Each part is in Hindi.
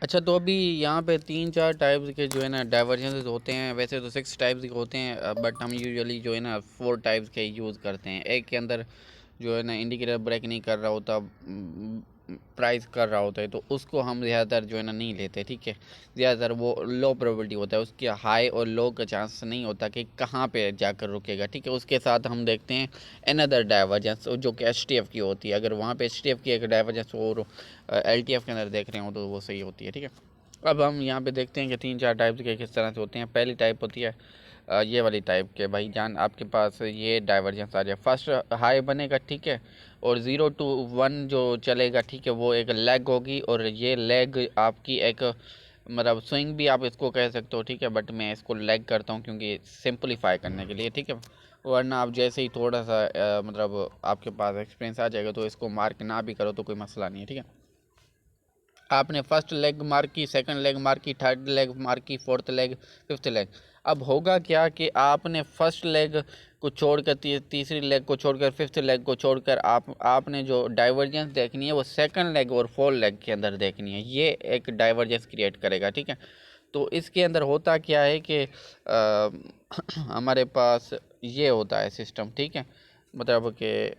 अच्छा, तो अभी यहाँ पे 3-4 टाइप्स के जो है ना डाइवर्जेंसेस होते हैं। वैसे तो 6 टाइप्स के होते हैं, बट हम यूजुअली जो है ना 4 टाइप्स के यूज़ करते हैं। एक के अंदर जो है ना इंडिकेटर ब्रेक नहीं कर रहा होता, प्राइस कर रहा होता है, तो उसको हम ज़्यादातर जो है ना नहीं लेते, ठीक है। ज़्यादातर वो लो प्रोबेबिलिटी होता है, उसके हाई और लो का चांस नहीं होता कि कहाँ पे जाकर रुकेगा, ठीक है। उसके साथ हम देखते हैं अनदर डाइवर्जेंस जो कि HTF की होती है। अगर वहाँ पे HTF की एक डाइवर्जेंस और LTF के अंदर देख रहे हो तो वो सही होती है, ठीक है। अब हम यहाँ पे देखते हैं कि 3-4 टाइप्स के किस तरह से होते हैं। पहली टाइप होती है ये वाली टाइप के, भाई जान आपके पास ये डाइवर्जेंस आ जाए, फर्स्ट हाई बनेगा, ठीक है, और 0 to 1 जो चलेगा, ठीक है, वो एक लेग होगी, और ये लेग आपकी एक मतलब स्विंग भी आप इसको कह सकते हो, ठीक है, बट मैं इसको लेग करता हूँ क्योंकि सिंपलीफाई करने के लिए, ठीक है। वरना आप जैसे ही थोड़ा सा मतलब आपके पास एक्सपीरियंस आ जाएगा तो इसको मार्क ना भी करो तो कोई मसला नहीं है, ठीक है। आपने फर्स्ट लेग मार्क की, सेकंड लेग मार्क की, थर्ड लेग मार्क की, फोर्थ लेग, फिफ्थ लेग। अब होगा क्या कि आपने फर्स्ट लेग को छोड़कर तीसरी लेग को छोड़कर, फिफ्थ लेग को छोड़कर आपने जो डाइवर्जेंस देखनी है वो सेकंड लेग और फोर्थ लेग के अंदर देखनी है। ये एक डाइवर्जेंस क्रिएट करेगा, ठीक है। तो इसके अंदर होता क्या है कि हमारे पास ये होता है सिस्टम, ठीक है, मतलब कि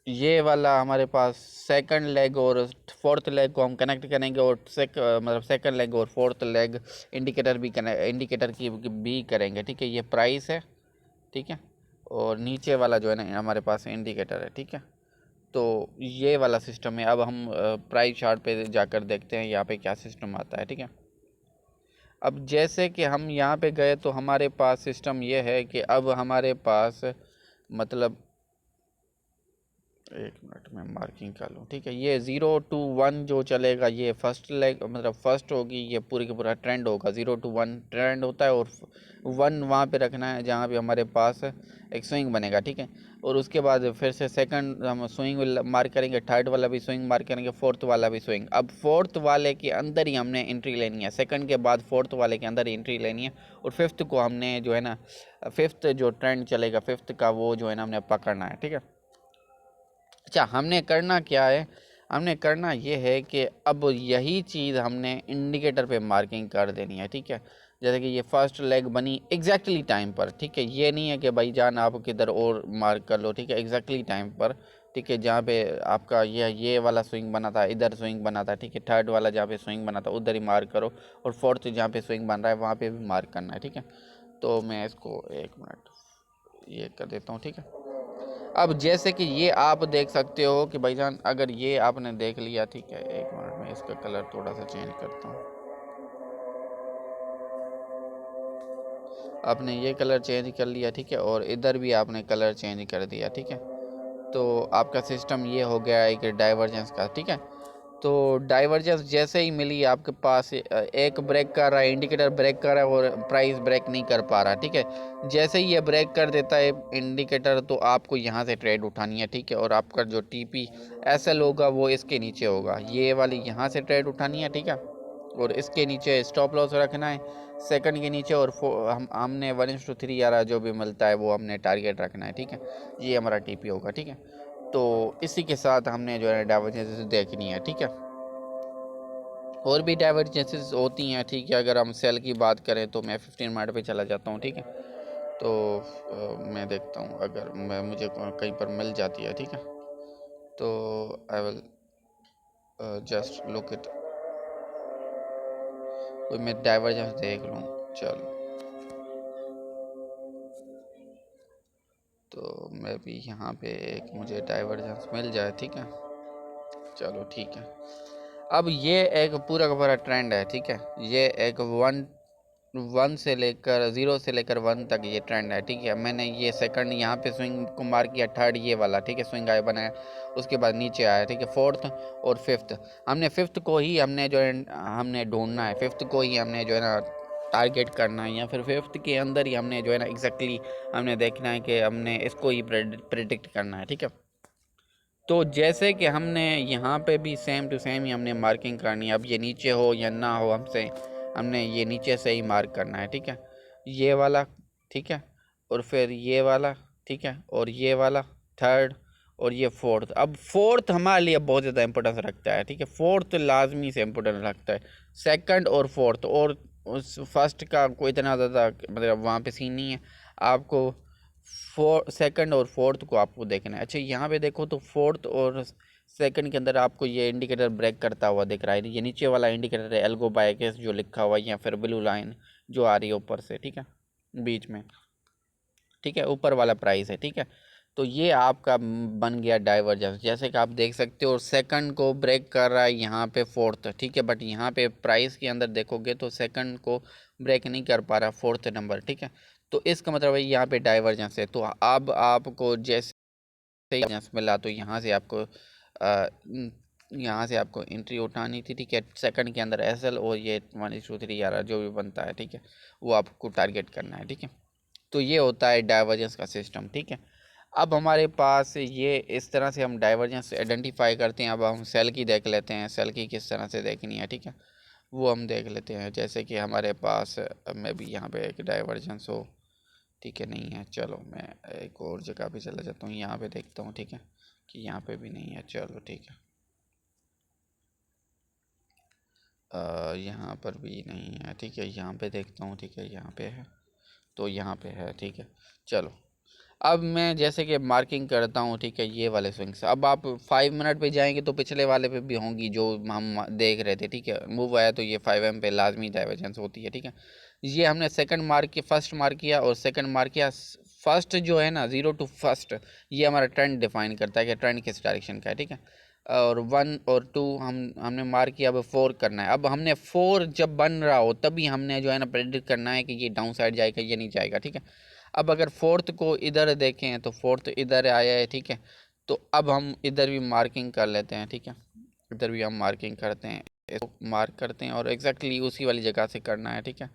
ये वाला हमारे पास सेकंड लेग और फोर्थ लेग को हम कनेक्ट करेंगे, और मतलब सेकंड लेग और फोर्थ लेग इंडिकेटर की भी करेंगे, ठीक है। ये प्राइस है, ठीक है, और नीचे वाला जो है ना हमारे पास इंडिकेटर है, ठीक है। तो ये वाला सिस्टम है। अब हम प्राइस चार्ट पे जाकर देखते हैं यहाँ पे क्या सिस्टम आता है, ठीक है। अब जैसे कि हम यहाँ पे गए तो हमारे पास सिस्टम ये है कि अब हमारे पास मतलब 1 मिनट में मार्किंग कर लूँ, ठीक है। ये 0 to 1 जो चलेगा ये फर्स्ट लेग मतलब फर्स्ट होगी, ये पूरी का पूरा ट्रेंड होगा। 0 to 1 ट्रेंड होता है, और 1 वहाँ पे रखना है जहाँ पे हमारे पास एक स्विंग बनेगा, ठीक है। और उसके बाद फिर से सेकंड हम स्विंग मार्क करेंगे, थर्ड वाला भी स्विंग मार्क करेंगे, फोर्थ वाला भी स्विंग। अब फोर्थ वाले के अंदर ही हमने एंट्री लेनी है, सेकंड के बाद फोर्थ वाले के अंदर ही एंट्री लेनी है, और फिफ्थ को हमने जो है ना फिफ्थ जो ट्रेंड चलेगा फिफ्थ का वो जो है ना हमने पकड़ना है, ठीक है। अच्छा, हमने करना क्या है, हमने करना ये है कि अब यही चीज़ हमने इंडिकेटर पे मार्किंग कर देनी है, ठीक है। जैसे कि ये फर्स्ट लेग बनी एग्जैक्टली टाइम पर, ठीक है। ये नहीं है कि भाई जान आप किधर और मार्क कर लो, ठीक है, एग्जैक्टली टाइम पर, ठीक है। जहाँ पे आपका ये वाला स्विंग बना था इधर स्विंग बना था, ठीक है। थर्ड वाला जहाँ पे स्विंग बना था उधर ही मार्क करो, और फोर्थ जहाँ पे स्विंग बन रहा है वहाँ पे भी मार्क करना है, ठीक है। तो मैं इसको 1 मिनट ये कर देता हूँ, ठीक है। अब जैसे कि ये आप देख सकते हो कि भाईजान अगर ये आपने देख लिया, ठीक है, 1 मिनट में इसका कलर थोड़ा सा चेंज करता हूँ। आपने ये कलर चेंज कर लिया, ठीक है, और इधर भी आपने कलर चेंज कर दिया, ठीक है। तो आपका सिस्टम ये हो गया एक डाइवर्जेंस का, ठीक है। तो डाइवर्जेंस जैसे ही मिली आपके पास, एक ब्रेक कर रहा है, इंडिकेटर ब्रेक कर रहा है और प्राइस ब्रेक नहीं कर पा रहा, ठीक है। जैसे ही ये ब्रेक कर देता है इंडिकेटर, तो आपको यहाँ से ट्रेड उठानी है, ठीक है। और आपका जो TP SL होगा वो इसके नीचे होगा, ये वाली यहाँ से ट्रेड उठानी है, ठीक है। और इसके नीचे स्टॉप लॉस रखना है, सेकंड के नीचे, और हमने 1:3 यारा जो भी मिलता है वो हमने टारगेट रखना है, ठीक है। ये हमारा TP होगा, ठीक है। तो इसी के साथ हमने जो है डाइवर्जेंसेस देखनी है, ठीक है। और भी डाइवर्जेंसेस होती हैं, ठीक है। अगर हम सेल की बात करें तो मैं 15 मिनट पे चला जाता हूँ, ठीक है। तो मैं देखता हूँ अगर मुझे कहीं पर मिल जाती है, ठीक है, तो I will just look it, कोई मैं डाइवर्जेंस देख लूँ। चलो, तो मैं भी यहाँ पे एक मुझे डाइवर्जेंस मिल जाए, ठीक है। चलो ठीक है। अब ये एक पूरा का पूरा ट्रेंड है, ठीक है। ये एक वन वन से लेकर 0 से लेकर 1 तक ये ट्रेंड है, ठीक है। मैंने ये सेकंड यहाँ पे स्विंग को मार्क किया, थर्ड ये वाला, ठीक है, स्विंग आया बनाया, उसके बाद नीचे आया, ठीक है, फोर्थ और फिफ्थ। हमने फिफ्थ को ही हमने जो है हमने ढूंढना है, फिफ्थ को ही हमने जो है ना टारगेट करना है, या फिर फिफ्थ के अंदर ही हमने जो है ना एग्जैक्टली हमने देखना है कि हमने इसको ही प्रिडिक्ट करना है, ठीक है। तो जैसे कि हमने यहाँ पे भी सेम टू सेम ही हमने मार्किंग करनी है। अब ये नीचे हो या ना हो, हमने ये नीचे से ही मार्क करना है, ठीक है। ये वाला, ठीक है, और फिर ये वाला, ठीक है, और ये वाला थर्ड, और ये फोर्थ। अब फोर्थ हमारे लिए बहुत ज़्यादा इंपॉर्टेंस रखता है, ठीक है, फोर्थ लाजमी से इंपॉर्टेंस रखता है। सेकंड और फोर्थ, और उस फर्स्ट का कोई इतना ज़्यादा मतलब वहाँ पे सीन नहीं है आपको। सेकंड और फोर्थ को आपको देखना है। अच्छा यहाँ पे देखो तो फोर्थ और सेकंड के अंदर आपको ये इंडिकेटर ब्रेक करता हुआ दिख रहा है। ये नीचे वाला इंडिकेटर है एल्गो बाइकेस जो लिखा हुआ है, या फिर ब्लू लाइन जो आ रही है ऊपर से, ठीक है, बीच में, ठीक है, ऊपर वाला प्राइस है, ठीक है। तो ये आपका बन गया डाइवर्जेंस, जैसे कि आप देख सकते हो। सेकंड को ब्रेक कर रहा है यहाँ पे फोर्थ, ठीक है, बट यहाँ पे प्राइस के अंदर देखोगे तो सेकंड को ब्रेक नहीं कर पा रहा फोर्थ नंबर, ठीक है। तो इसका मतलब है यहाँ पे डाइवर्जेंस है। तो अब आपको जैसे डाइवर्जेंस मिला तो यहाँ से आपको एंट्री उठानी थी, ठीक है। सेकंड के अंदर एसएल और ये 1:3 आ रहा जो भी बनता है, ठीक है, वो आपको टारगेट करना है, ठीक है। तो ये होता है डाइवर्जेंस का सिस्टम, ठीक है। अब हमारे पास ये इस तरह से हम डाइवर्जेंस आइडेंटिफाई करते हैं। अब हम सेल की देख लेते हैं, सेल की किस तरह से देखनी है, ठीक है, वो हम देख लेते हैं। जैसे कि हमारे पास में भी यहाँ पे एक डाइवर्जेंस हो, ठीक है, नहीं है, चलो मैं एक और जगह पे चला जाता हूँ, यहाँ पे देखता हूँ, ठीक है, कि यहाँ पे भी नहीं है, चलो ठीक है। यहाँ पर भी नहीं है, ठीक है, यहाँ पे देखता हूँ, ठीक है, यहाँ पे है, तो यहाँ पे है, ठीक है। चलो अब मैं जैसे कि मार्किंग करता हूँ, ठीक है, ये वाले स्विंग्स। अब आप 5 मिनट पे जाएंगे तो पिछले वाले पे भी होंगी जो हम देख रहे थे, ठीक है। मूव आया तो ये 5M पे लाजमी डाइवर्जेंस होती है, ठीक है। ये हमने सेकंड मार्क किया, फर्स्ट मार्क किया और सेकंड मार्क किया। फर्स्ट जो है ना 0 to फर्स्ट, ये हमारा ट्रेंड डिफाइन करता है कि ट्रेंड किस डायरेक्शन का है, ठीक है। और 1 और 2 हमने मार्क किया। अब 4 करना है। अब हमने 4 जब बन रहा हो तभी हमने जो है ना प्रेडिक्ट करना है कि ये डाउन साइड जाएगा या नहीं जाएगा, ठीक है। अब अगर फोर्थ को इधर देखें तो फोर्थ इधर आया है, ठीक है। तो अब हम इधर भी मार्किंग कर लेते हैं, ठीक है, इधर भी हम मार्किंग करते हैं, इसको मार्क करते हैं और एग्जैक्टली उसी वाली जगह से करना है, ठीक है।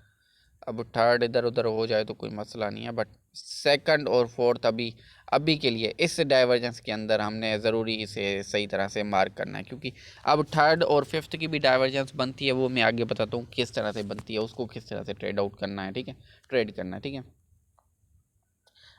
अब थर्ड इधर उधर हो जाए तो कोई मसला नहीं है, बट सेकंड और फोर्थ अभी अभी के लिए इस डाइवर्जेंस के अंदर हमने ज़रूरी इसे सही तरह से मार्क करना है, क्योंकि अब थर्ड और फिफ्थ की भी डाइवर्जेंस बनती है, वो मैं आगे बताता हूँ किस तरह से बनती है, उसको किस तरह से ट्रेड आउट करना है, ठीक है, ट्रेड करना है, ठीक है।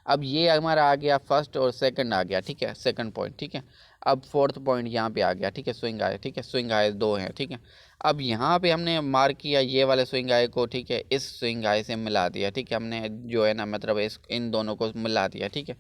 अब ये हमारा आ गया फर्स्ट और सेकंड आ गया, ठीक है, सेकंड पॉइंट, ठीक है। अब फोर्थ पॉइंट यहाँ पे आ गया, ठीक है, स्विंग आए, ठीक है, स्विंग आए 2 हैं, ठीक है। अब यहाँ पे हमने मार्क किया ये वाले स्विंग आए को, ठीक है, इस स्विंग आए से मिला दिया, ठीक है, हमने जो है ना मतलब इन दोनों को मिला दिया, ठीक है।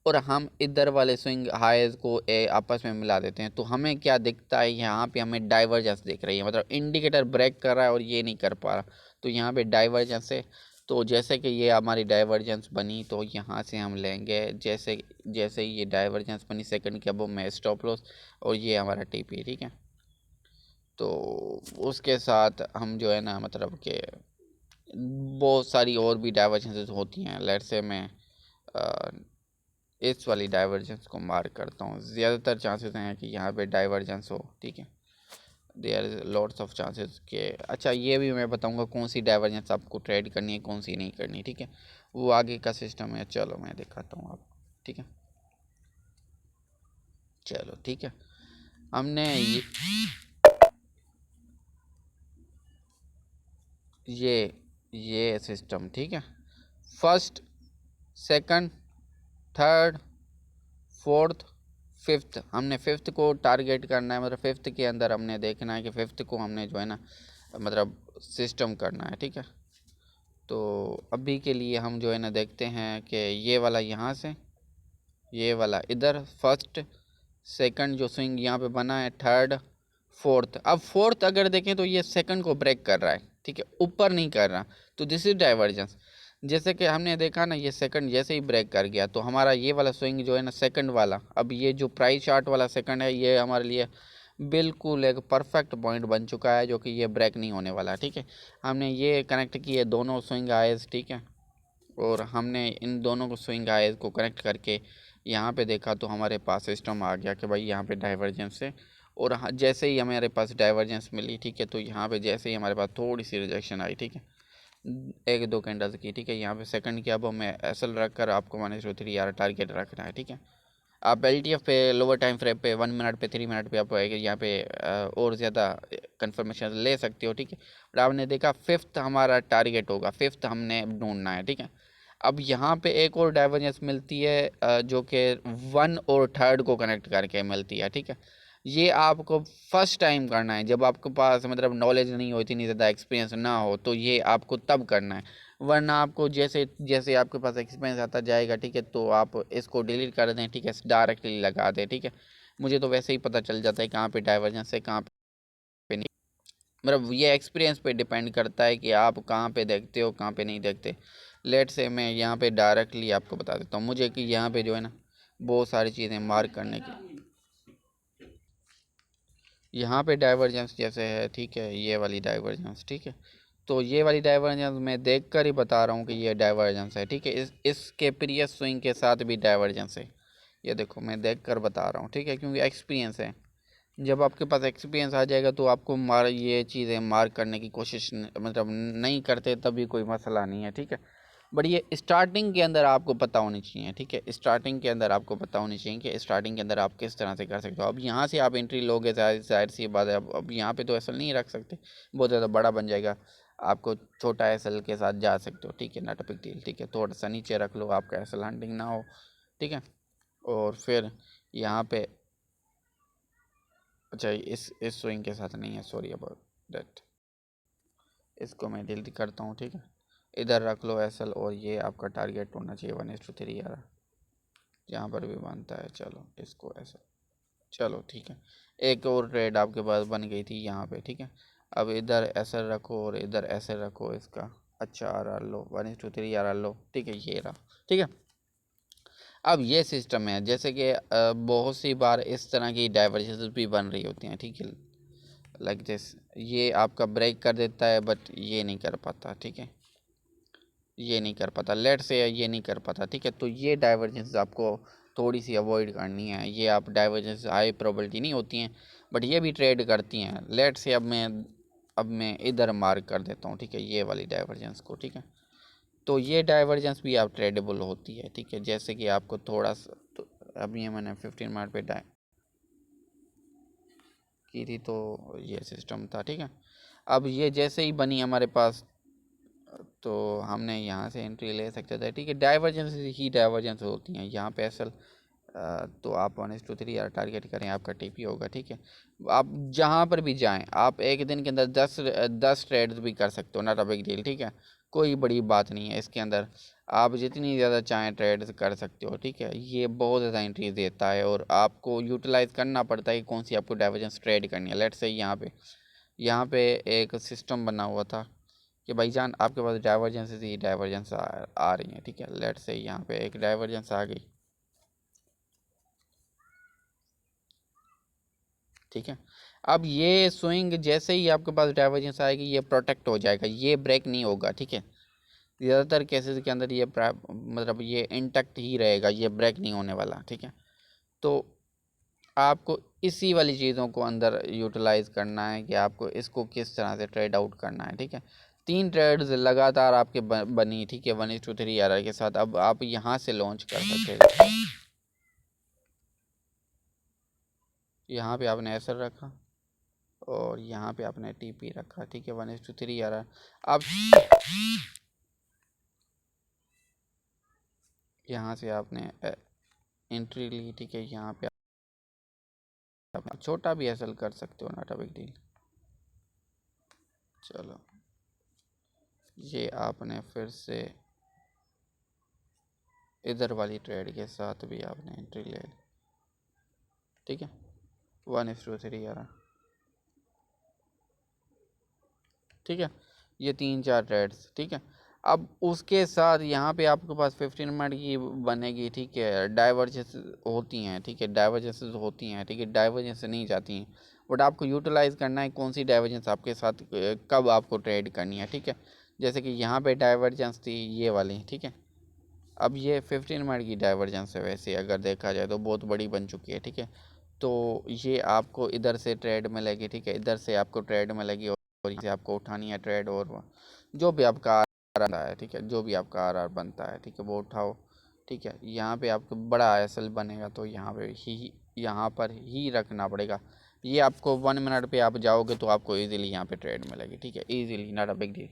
और हम इधर वाले स्विंग हाइज को आपस में मिला देते हैं तो हमें क्या दिखता है, यहाँ पे हमें डाइवर्जेंस दिख रही है, मतलब इंडिकेटर ब्रेक कर रहा है और ये नहीं कर पा रहा, तो यहाँ पे डाइवर्जेंस है। तो जैसे कि ये हमारी डाइवर्जेंस बनी तो यहाँ से हम लेंगे, जैसे जैसे ये डाइवर्जेंस बनी सेकंड के, अब मैं स्टॉप लॉस और ये हमारा टीपी, ठीक है। तो उसके साथ हम जो है ना मतलब कि बहुत सारी और भी डाइवर्जेंसेस होती हैं। लेट्स से मैं अ, इस वाली डाइवर्जेंस को मार्क करता हूँ। ज़्यादातर चांसेस हैं कि यहाँ पे डाइवर्जेंस हो, ठीक है, there is lots of chances के। अच्छा ये भी मैं बताऊंगा कौन सी डाइवर्जेंस आपको ट्रेड करनी है, कौन सी नहीं करनी, ठीक है, वो आगे का सिस्टम है। चलो मैं दिखाता हूँ आपको, ठीक है, चलो ठीक है। हमने ये ये सिस्टम, ठीक है, first, second, third, fourth, fifth, हमने फिफ्थ को टारगेट करना है, मतलब फिफ्थ के अंदर हमने देखना है कि फिफ्थ को हमने जो है ना मतलब सिस्टम करना है, ठीक है। तो अभी के लिए हम जो है ना देखते हैं कि ये वाला यहाँ से, ये वाला इधर, फर्स्ट सेकंड जो स्विंग यहाँ पे बना है, थर्ड, फोर्थ। अब फोर्थ अगर देखें तो ये सेकंड को ब्रेक कर रहा है, ठीक है, ऊपर नहीं कर रहा, तो दिस इज डाइवर्जेंस। जैसे कि हमने देखा ना ये सेकंड जैसे ही ब्रेक कर गया तो हमारा ये वाला स्विंग जो है ना सेकंड वाला, अब ये जो प्राइस चार्ट वाला सेकंड है ये हमारे लिए बिल्कुल एक परफेक्ट पॉइंट बन चुका है जो कि ये ब्रेक नहीं होने वाला, ठीक है। हमने ये कनेक्ट किए दोनों स्विंग आइज, ठीक है, और हमने इन दोनों को स्विंग आइज को कनेक्ट करके यहाँ पे देखा तो हमारे पास सिस्टम आ गया कि भाई यहाँ पे डाइवर्जेंस है। और जैसे ही हमारे पास डाइवर्जेंस मिली, ठीक है, तो यहाँ पे जैसे ही हमारे पास थोड़ी सी रिजेक्शन आई, ठीक है, 1-2 कैंडल्स की, ठीक है, यहाँ पे सेकंड की। अब हमें एसएल रख कर आपको 1:3 यार टारगेट रखना है, ठीक है। आप एलटीएफ पे लोअर टाइम फ्रेम पे 1 मिनट पे 3 मिनट पे आप यहाँ पे और ज़्यादा कंफर्मेशन ले सकते हो, ठीक है। बट आपने देखा फिफ्थ हमारा टारगेट होगा, फिफ्थ हमने ढूंढना है, ठीक है। अब यहाँ पे एक और डाइवर्जेंस मिलती है जो कि 1 और 3 को कनेक्ट करके मिलती है, ठीक है। ये आपको फर्स्ट टाइम करना है, जब आपके पास मतलब नॉलेज नहीं हो, इतनी ज़्यादा एक्सपीरियंस ना हो, तो ये आपको तब करना है। वरना आपको जैसे जैसे आपके पास एक्सपीरियंस आता जाएगा, ठीक है, तो आप इसको डिलीट कर दें, ठीक है, डायरेक्टली लगा दें, ठीक है। मुझे तो वैसे ही पता चल जाता है कहाँ पे डाइवर्जेंस है, कहाँ पे नहीं। मतलब ये एक्सपीरियंस पे डिपेंड करता है कि आप कहाँ पे देखते हो, कहाँ पे नहीं देखते। लेट से मैं यहाँ पे डायरेक्टली आपको बता देता हूँ, मुझे कि यहाँ पे जो है ना बहुत सारी चीज़ें मार्क करने की। यहाँ पे डाइवर्जेंस जैसे है, ठीक है, ये वाली डाइवर्जेंस, ठीक है। तो ये वाली डाइवर्जेंस मैं देख कर ही बता रहा हूँ कि ये डाइवर्जेंस है, ठीक है। इसके प्रियस स्विंग के साथ भी डाइवर्जेंस है, ये देखो मैं देख कर बता रहा हूँ, ठीक है, क्योंकि एक्सपीरियंस है। जब आपके पास एक्सपीरियंस आ जाएगा तो आपको ये चीज़ें मार्क करने की कोशिश मतलब नहीं करते तभी कोई मसला नहीं है, ठीक है। बट ये स्टार्टिंग के अंदर आपको पता होनी चाहिए, ठीक है। स्टार्टिंग के अंदर आपको पता होनी चाहिए कि स्टार्टिंग के अंदर आप किस तरह से कर सकते हो। अब यहाँ से आप एंट्री लोगे, जाहिर सी बात है, अब यहाँ पे तो एसल नहीं रख सकते, बहुत ज़्यादा बड़ा बन जाएगा। आपको छोटा एसल के साथ जा सकते हो, ठीक है, नॉट अ बिग डील, ठीक है। थोड़ा सा नीचे रख लो, आपका एसल हंटिंग ना हो, ठीक है। और फिर यहाँ पे अच्छा, इस स्विंग के साथ नहीं है, सॉरी अबाउट दैट, इसको मैं डिलीट करता हूँ, ठीक है। इधर रख लो एसल, और ये आपका टारगेट होना चाहिए 1:3 यार, यहाँ पर भी बनता है। चलो इसको ऐसा, चलो ठीक है। एक और ट्रेड आपके पास बन गई थी यहाँ पे, ठीक है। अब इधर ऐसा रखो और इधर ऐसे रखो इसका। अच्छा RR लो, 1:3 RR लो, ठीक है, ये रहा, ठीक है। अब ये सिस्टम है, जैसे कि बहुत सी बार इस तरह की डाइवर्जेंस भी बन रही होती हैं, ठीक है, लाइक दिस। ये आपका ब्रेक कर देता है बट ये नहीं कर पाता, ठीक है, ये नहीं कर पाता, लेट से ये नहीं कर पाता, ठीक है। तो ये डाइवर्जेंस आपको थोड़ी सी अवॉइड करनी है। ये आप डाइवर्जेंस हाई प्रोबेबिलिटी नहीं होती हैं, बट ये भी ट्रेड करती हैं। लेट से अब मैं इधर मार्क कर देता हूँ, ठीक है, ये वाली डाइवर्जेंस को, ठीक है। तो ये डाइवर्जेंस भी आप ट्रेडेबल होती है, ठीक है। जैसे कि आपको थोड़ा सा तो अब ये मैंने 15 मिनट पे डाई की थी, तो ये सिस्टम था, ठीक है। अब ये जैसे ही बनी हमारे पास, तो हमने यहाँ से एंट्री ले सकते थे, ठीक है। डाइवर्जेंस ही डाइवर्जेंस होती हैं यहाँ पे असल। तो आप 1:3 यार टारगेट करें, आपका टीपी होगा, ठीक है। आप जहाँ पर भी जाएं, आप एक दिन के अंदर 10 ट्रेड्स भी कर सकते हो, नॉट अ बिग डील, ठीक है। कोई बड़ी बात नहीं है इसके अंदर। आप जितनी ज़्यादा चाहें ट्रेड्स कर सकते हो, ठीक है। ये बहुत ज़्यादा एंट्री देता है और आपको यूटिलाइज़ करना पड़ता है कि कौन सी आपको डाइवर्जेंस ट्रेड करनी है। लेट्स से यहाँ पे एक सिस्टम बना हुआ था कि भाईजान आपके पास डाइवर्जेंस ही डाइवर्जेंस आ रही हैं, ठीक है। लेट्स से यहाँ पे एक डाइवर्जेंस आ गई, ठीक है। अब ये स्विंग जैसे ही आपके पास डाइवर्जेंस आएगी, ये प्रोटेक्ट हो जाएगा, ये ब्रेक नहीं होगा, ठीक है। ज़्यादातर केसेस के अंदर ये मतलब ये इंटैक्ट ही रहेगा, ये ब्रेक नहीं होने वाला, ठीक है। तो आपको इसी वाली चीज़ों को अंदर यूटिलाइज करना है कि आपको इसको किस तरह से ट्रेड आउट करना है, ठीक है। 3 ट्रेड्स लगातार आपके बनी, ठीक है, 1:3 RR के साथ। अब आप यहाँ से लॉन्च कर सकते हैं, यहाँ पे आपने एसर रखा और यहाँ पे आपने टीपी रखा, ठीक है, 1:3 RR। अब यहाँ से आपने एंट्री ली, ठीक है। यहाँ पे आप छोटा भी एसल कर सकते हो, नॉट अ बिग डील। चलो ये आपने फिर से इधर वाली ट्रेड के साथ भी आपने एंट्री ले ली, ठीक है, 1:3 RR, ठीक है। ये 3-4 ट्रेड्स, ठीक है। अब उसके साथ यहाँ पे आपके पास 15 मिनट की बनेगी, ठीक है। डाइवर्जेंस होती हैं, ठीक है, डाइवर्जेंस होती हैं, ठीक है, डाइवर्जेंस नहीं जाती हैं। बट आपको यूटिलाइज़ करना है कौन सी डाइवर्जेंस आपके साथ कब आपको ट्रेड करनी है, ठीक है। जैसे कि यहाँ पे डाइवर्जेंस थी ये वाली, ठीक है। अब ये 15 मिनट की डाइवर्जेंस है, वैसे अगर देखा जाए तो बहुत बड़ी बन चुकी है, ठीक है। तो ये आपको इधर से ट्रेड में लगी, ठीक है, इधर से आपको ट्रेड में लगी और इसे आपको उठानी है ट्रेड, और जो भी आपका आर है, ठीक है, जो भी आपका RR बनता है, ठीक है, वो उठाओ, ठीक है। यहाँ पे आपको बड़ा एसल बनेगा तो यहाँ पर ही रखना पड़ेगा। ये आपको 1 मिनट पे आप जाओगे तो आपको इजीली यहाँ पे ट्रेड मिलेगी, ठीक है, easily, not a big deal.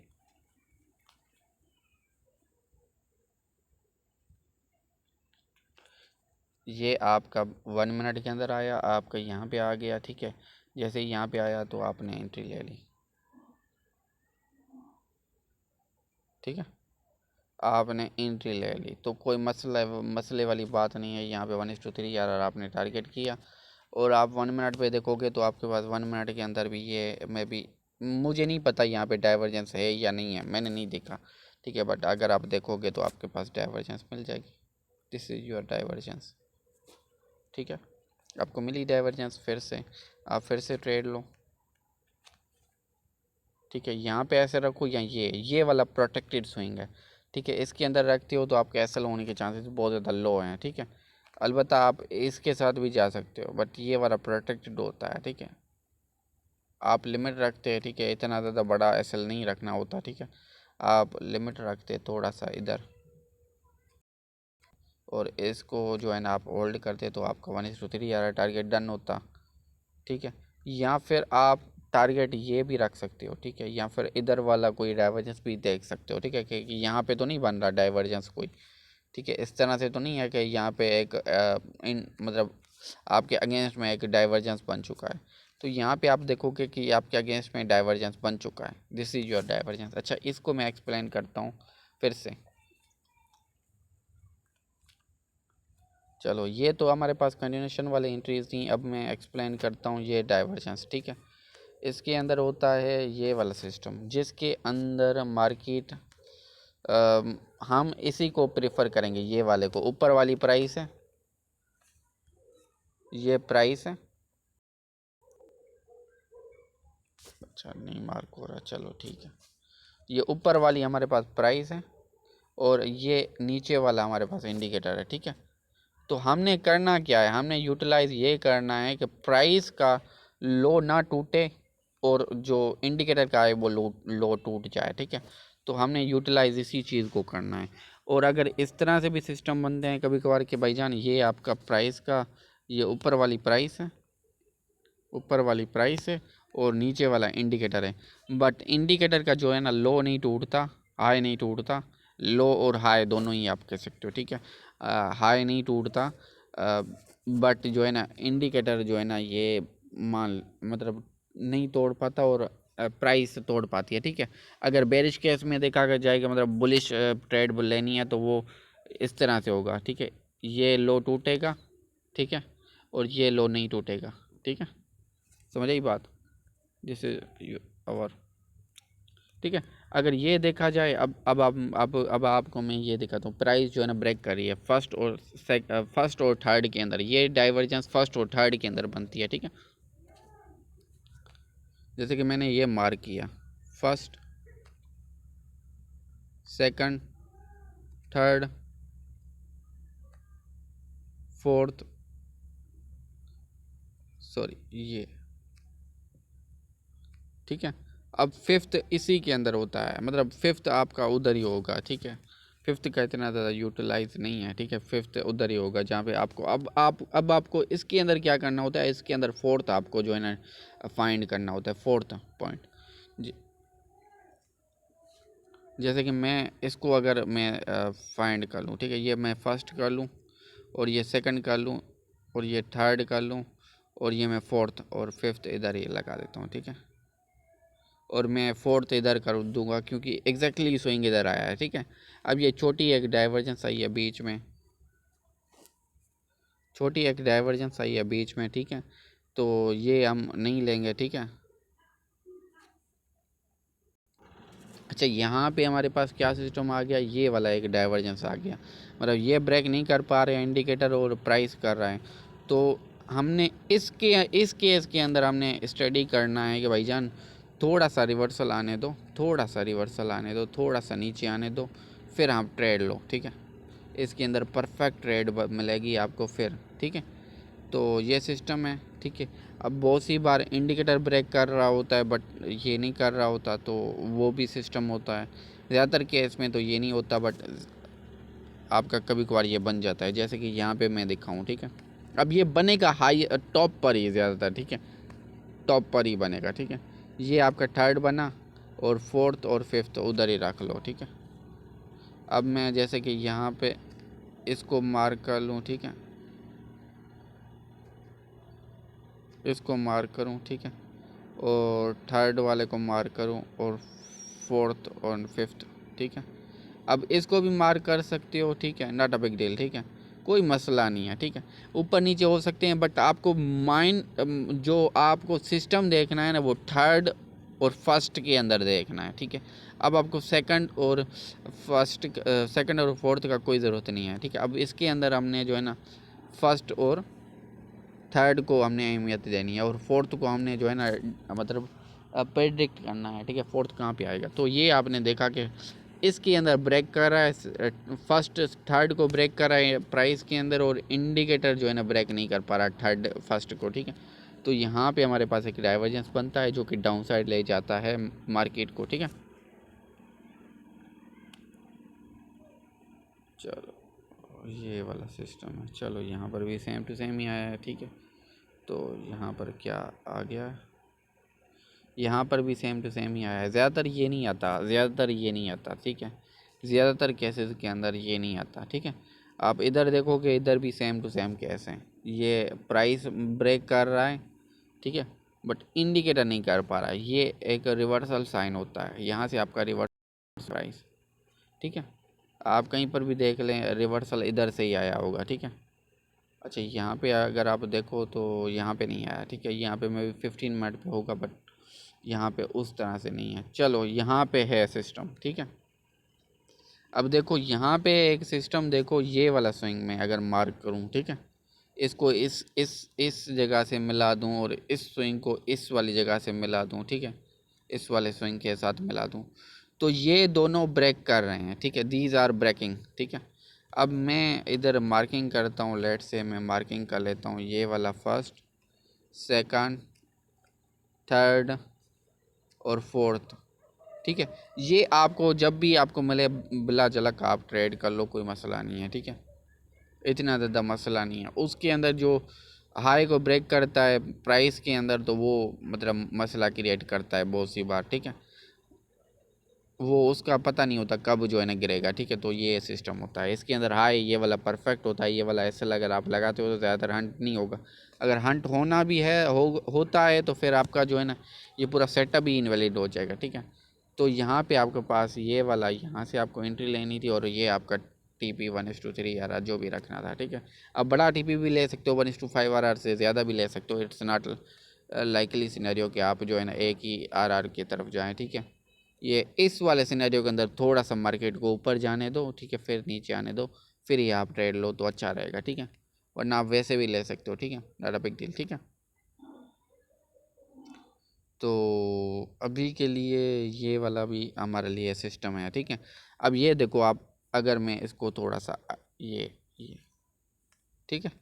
ये आपका 1 मिनट के अंदर आया, आपका यहाँ पे आ गया, ठीक है। जैसे ही यहाँ पे आया तो आपने एंट्री ले ली, ठीक है। आपने एंट्री ले ली तो कोई मसले वाली बात नहीं है। यहाँ पे 1:3 यार आपने टारगेट किया और आप 1 मिनट पे देखोगे तो आपके पास 1 मिनट के अंदर भी ये मैं भी मुझे नहीं पता यहाँ पे डाइवर्जेंस है या नहीं है, मैंने नहीं देखा, ठीक है। बट अगर आप देखोगे तो आपके पास डाइवर्जेंस मिल जाएगी। दिस इज़ योर डाइवर्जेंस, ठीक है। आपको मिली डाइवर्जेंस, फिर से आप फिर से ट्रेड लो, ठीक है। यहाँ पे ऐसे रखो या ये वाला प्रोटेक्टेड स्विंग है, ठीक है। इसके अंदर रखते हो तो आपके एसएल होने के चांसेस बहुत ज़्यादा लो हैं, ठीक है। अलबत्ता आप इसके साथ भी जा सकते हो बट ये वाला प्रोटेक्टेड होता है, ठीक है। आप लिमिट रखते हैं, ठीक है। इतना ज़्यादा बड़ा एसएल नहीं रखना होता, ठीक है। आप लिमिट रखते थोड़ा सा इधर और इसको जो है ना आप होल्ड करते तो आपका 1:3 यार टारगेट डन होता, ठीक है। या फिर आप टारगेट ये भी रख सकते हो, ठीक है। या फिर इधर वाला कोई डाइवर्जेंस भी देख सकते हो, ठीक है। कि यहाँ पे तो नहीं बन रहा डाइवर्जेंस कोई, ठीक है। इस तरह से तो नहीं है कि यहाँ पे एक इन मतलब आपके अगेंस्ट में एक डाइवर्जेंस बन चुका है। तो यहाँ पे आप देखोगे कि आपके अगेंस्ट में डाइवर्जेंस बन चुका है। This is your divergence. अच्छा, इसको मैं एक्सप्लेन करता हूँ फिर से। चलो, ये तो हमारे पास कंटिन्यूशन वाले एंट्रीज थी, अब मैं एक्सप्लेन करता हूँ ये डाइवर्जेंस, ठीक है। इसके अंदर होता है ये वाला सिस्टम जिसके अंदर मार्केट हम इसी को प्रेफर करेंगे, ये वाले को। ऊपर वाली प्राइस है, ये प्राइस है। अच्छा, नहीं मार्क हो रहा, चलो ठीक है। ये ऊपर वाली हमारे पास प्राइस है और ये नीचे वाला हमारे पास इंडिकेटर है, ठीक है। तो हमने करना क्या है, हमने यूटिलाइज ये करना है कि प्राइस का लो ना टूटे और जो इंडिकेटर का है वो लो टूट जाए, ठीक है। तो हमने यूटिलाइज इसी चीज़ को करना है। और अगर इस तरह से भी सिस्टम बनते हैं कभी कभार कि भाईजान ये आपका प्राइस का ये ऊपर वाली प्राइस है, ऊपर वाली प्राइस है और नीचे वाला इंडिकेटर है। बट इंडिकेटर का जो है ना लो नहीं टूटता, हाई नहीं टूटता। लो और हाई दोनों ही आप कह सकते हो, ठीक है। हाई नहीं टूटता बट जो है ना इंडिकेटर जो है ना ये मान मतलब नहीं तोड़ पाता और प्राइस तोड़ पाती है, ठीक है। अगर बेरिश केस में देखा जाएगा मतलब बुलिश ट्रेड लेनी है तो वो इस तरह से होगा, ठीक है। ये लो टूटेगा, ठीक है, और ये लो नहीं टूटेगा, ठीक है। समझ आई बात। दिस इज आवर, ठीक है। अगर ये देखा जाए अब आपको मैं ये दिखाता हूँ। प्राइस जो है ना ब्रेक कर रही है फर्स्ट और थर्ड के अंदर, ये डाइवर्जेंस फर्स्ट और थर्ड के अंदर बनती है, ठीक है। जैसे कि मैंने ये मार्क किया first, second, third, fourth, sorry ये, ठीक है। अब फिफ्थ इसी के अंदर होता है, मतलब फिफ्थ आपका उधर ही होगा, ठीक है। फिफ्थ का इतना ज़्यादा यूटिलाइज नहीं है, ठीक है। फिफ्थ उधर ही होगा जहाँ पे आपको अब आपको इसके अंदर क्या करना होता है, इसके अंदर फोर्थ आपको जो है ना फाइंड करना होता है, फोर्थ पॉइंट। जैसे कि मैं इसको अगर मैं फाइंड कर लूँ, ठीक है। ये मैं फर्स्ट कर लूँ और ये सेकंड कर लूँ और ये थर्ड कर लूँ और ये मैं फोर्थ और फिफ्थ इधर ही लगा देता हूँ, ठीक है। और मैं फोर्थ इधर कर दूंगा क्योंकि एग्जैक्टली स्विंग इधर आया है, ठीक है। अब ये छोटी एक डाइवर्जेंस आई है बीच में, छोटी एक डाइवर्जेंस आई है बीच में, ठीक है। तो ये हम नहीं लेंगे, ठीक है। अच्छा, यहाँ पे हमारे पास क्या सिस्टम आ गया, ये वाला एक डाइवर्जेंस आ गया, मतलब ये ब्रेक नहीं कर पा रहे इंडिकेटर और प्राइस कर रहा है। तो हमने इस केस के अंदर हमने स्टडी करना है कि भाईजान थोड़ा सा रिवर्सल आने दो, थोड़ा सा रिवर्सल आने दो, थोड़ा सा नीचे आने दो, फिर आप ट्रेड लो, ठीक है। इसके अंदर परफेक्ट ट्रेड मिलेगी आपको फिर, ठीक है। तो ये सिस्टम है, ठीक है। अब बहुत सी बार इंडिकेटर ब्रेक कर रहा होता है बट ये नहीं कर रहा होता, तो वो भी सिस्टम होता है। ज़्यादातर केस में तो ये नहीं होता बट आपका कभी कभार ये बन जाता है, जैसे कि यहाँ पे मैं दिखाऊँ, ठीक है। अब ये बनेगा हाई टॉप पर ही ज़्यादातर, ठीक है। टॉप पर ही बनेगा, ठीक है। ये आपका थर्ड बना और फोर्थ और फिफ्थ उधर ही रख लो, ठीक है। अब मैं जैसे कि यहाँ पे इसको मार्क कर लूँ, ठीक है। इसको मार्क करूँ, ठीक है, और थर्ड वाले को मार्क करूँ, और फोर्थ और फिफ्थ, ठीक है। अब इसको भी मार्क कर सकते हो, ठीक है, नॉट अ बिग डील, ठीक है, कोई मसला नहीं है, ठीक है। ऊपर नीचे हो सकते हैं, बट आपको जो आपको सिस्टम देखना है ना, वो थर्ड और फर्स्ट के अंदर देखना है, ठीक है। अब आपको सेकंड और फोर्थ का कोई ज़रूरत नहीं है, ठीक है। अब इसके अंदर हमने जो है ना फर्स्ट और थर्ड को हमने अहमियत देनी है, और फोर्थ को हमने जो है ना मतलब प्रेडिक्ट करना है, ठीक है, फोर्थ कहाँ पे आएगा। तो ये आपने देखा कि इसके अंदर ब्रेक कर रहा है, फर्स्ट थर्ड को ब्रेक कर रहा है प्राइस के अंदर, और इंडिकेटर जो है ना ब्रेक नहीं कर पा रहा थर्ड फर्स्ट को, ठीक है। तो यहाँ पे हमारे पास एक डाइवर्जेंस बनता है जो कि डाउन साइड ले जाता है मार्केट को, ठीक है। चलो ये वाला सिस्टम है, चलो यहाँ पर भी सेम टू सेम ही आया है, ठीक है। तो यहाँ पर क्या आ गया, यहाँ पर भी सेम टू सेम ही आया है। ज़्यादातर ये नहीं आता, ठीक है, ज़्यादातर केसेस के अंदर ये नहीं आता, ठीक है। आप इधर देखोगे, इधर भी सेम टू सेम केस हैं, ये प्राइस ब्रेक कर रहा है, ठीक है, बट इंडिकेटर नहीं कर पा रहा है। ये एक रिवर्सल साइन होता है, यहाँ से आपका रिवर्स प्राइस, ठीक है। आप कहीं पर भी देख लें, रिवर्सल इधर से ही आया होगा, ठीक है। अच्छा, यहाँ पे अगर आप देखो तो यहाँ पे नहीं आया, ठीक है, यहाँ पे मैं 15 मिनट पे होगा, बट यहाँ पे उस तरह से नहीं है। चलो यहाँ पे है सिस्टम, ठीक है। अब देखो यहाँ पे एक सिस्टम, देखो ये वाला स्विंग में अगर मार्क करूँ, ठीक है, इसको इस जगह से मिला दूँ, और इस स्विंग को इस वाली जगह से मिला दूँ, ठीक है, इस वाले स्विंग के साथ मिला दूँ, तो ये दोनों ब्रेक कर रहे हैं, ठीक है, दीज आर ब्रेकिंग, ठीक है। अब मैं इधर मार्किंग करता हूँ, लेट से मैं मार्किंग कर लेता हूँ ये वाला फर्स्ट, सेकंड, थर्ड और फोर्थ, ठीक है। ये आपको जब भी आपको मिले बिला झलक आप ट्रेड कर लो, कोई मसला नहीं है, ठीक है, इतना ज़्यादा मसला नहीं है। उसके अंदर जो हाई को ब्रेक करता है प्राइस के अंदर, तो वो मतलब मसला क्रिएट करता है बहुत सी बार, ठीक है, वो उसका पता नहीं होता कब जो है ना गिरेगा, ठीक है। तो ये सिस्टम होता है इसके अंदर। हाई ये वाला परफेक्ट होता है, ये वाला ऐसे अगर आप लगाते हो तो ज़्यादातर हंट नहीं होगा। अगर हंट होना भी है होता है तो फिर आपका जो है ना ये पूरा सेटअप ही इनवैलिड हो जाएगा, ठीक है। तो यहाँ पे आपके पास ये वाला, यहाँ से आपको एंट्री लेनी थी, और ये आपका TP 1:3 RR जो भी रखना था, ठीक है। अब बड़ा TP भी ले सकते हो, 1:5 RR से ज़्यादा भी ले सकते हो। इट्स नॉट लाइकली सिनेरियो कि आप जो है ना एक ही RR की तरफ जाएँ, ठीक है। ये इस वाले सिनेरियो के अंदर थोड़ा सा मार्केट को ऊपर जाने दो, ठीक है, फिर नीचे आने दो, फिर ही आप ट्रेड लो तो अच्छा रहेगा, ठीक है। वरना आप वैसे भी ले सकते हो, ठीक है, नॉट अ बिग डील, ठीक है। तो अभी के लिए ये वाला भी हमारे लिए सिस्टम है, ठीक है। अब ये देखो आप, अगर मैं इसको थोड़ा सा ये ठीक है,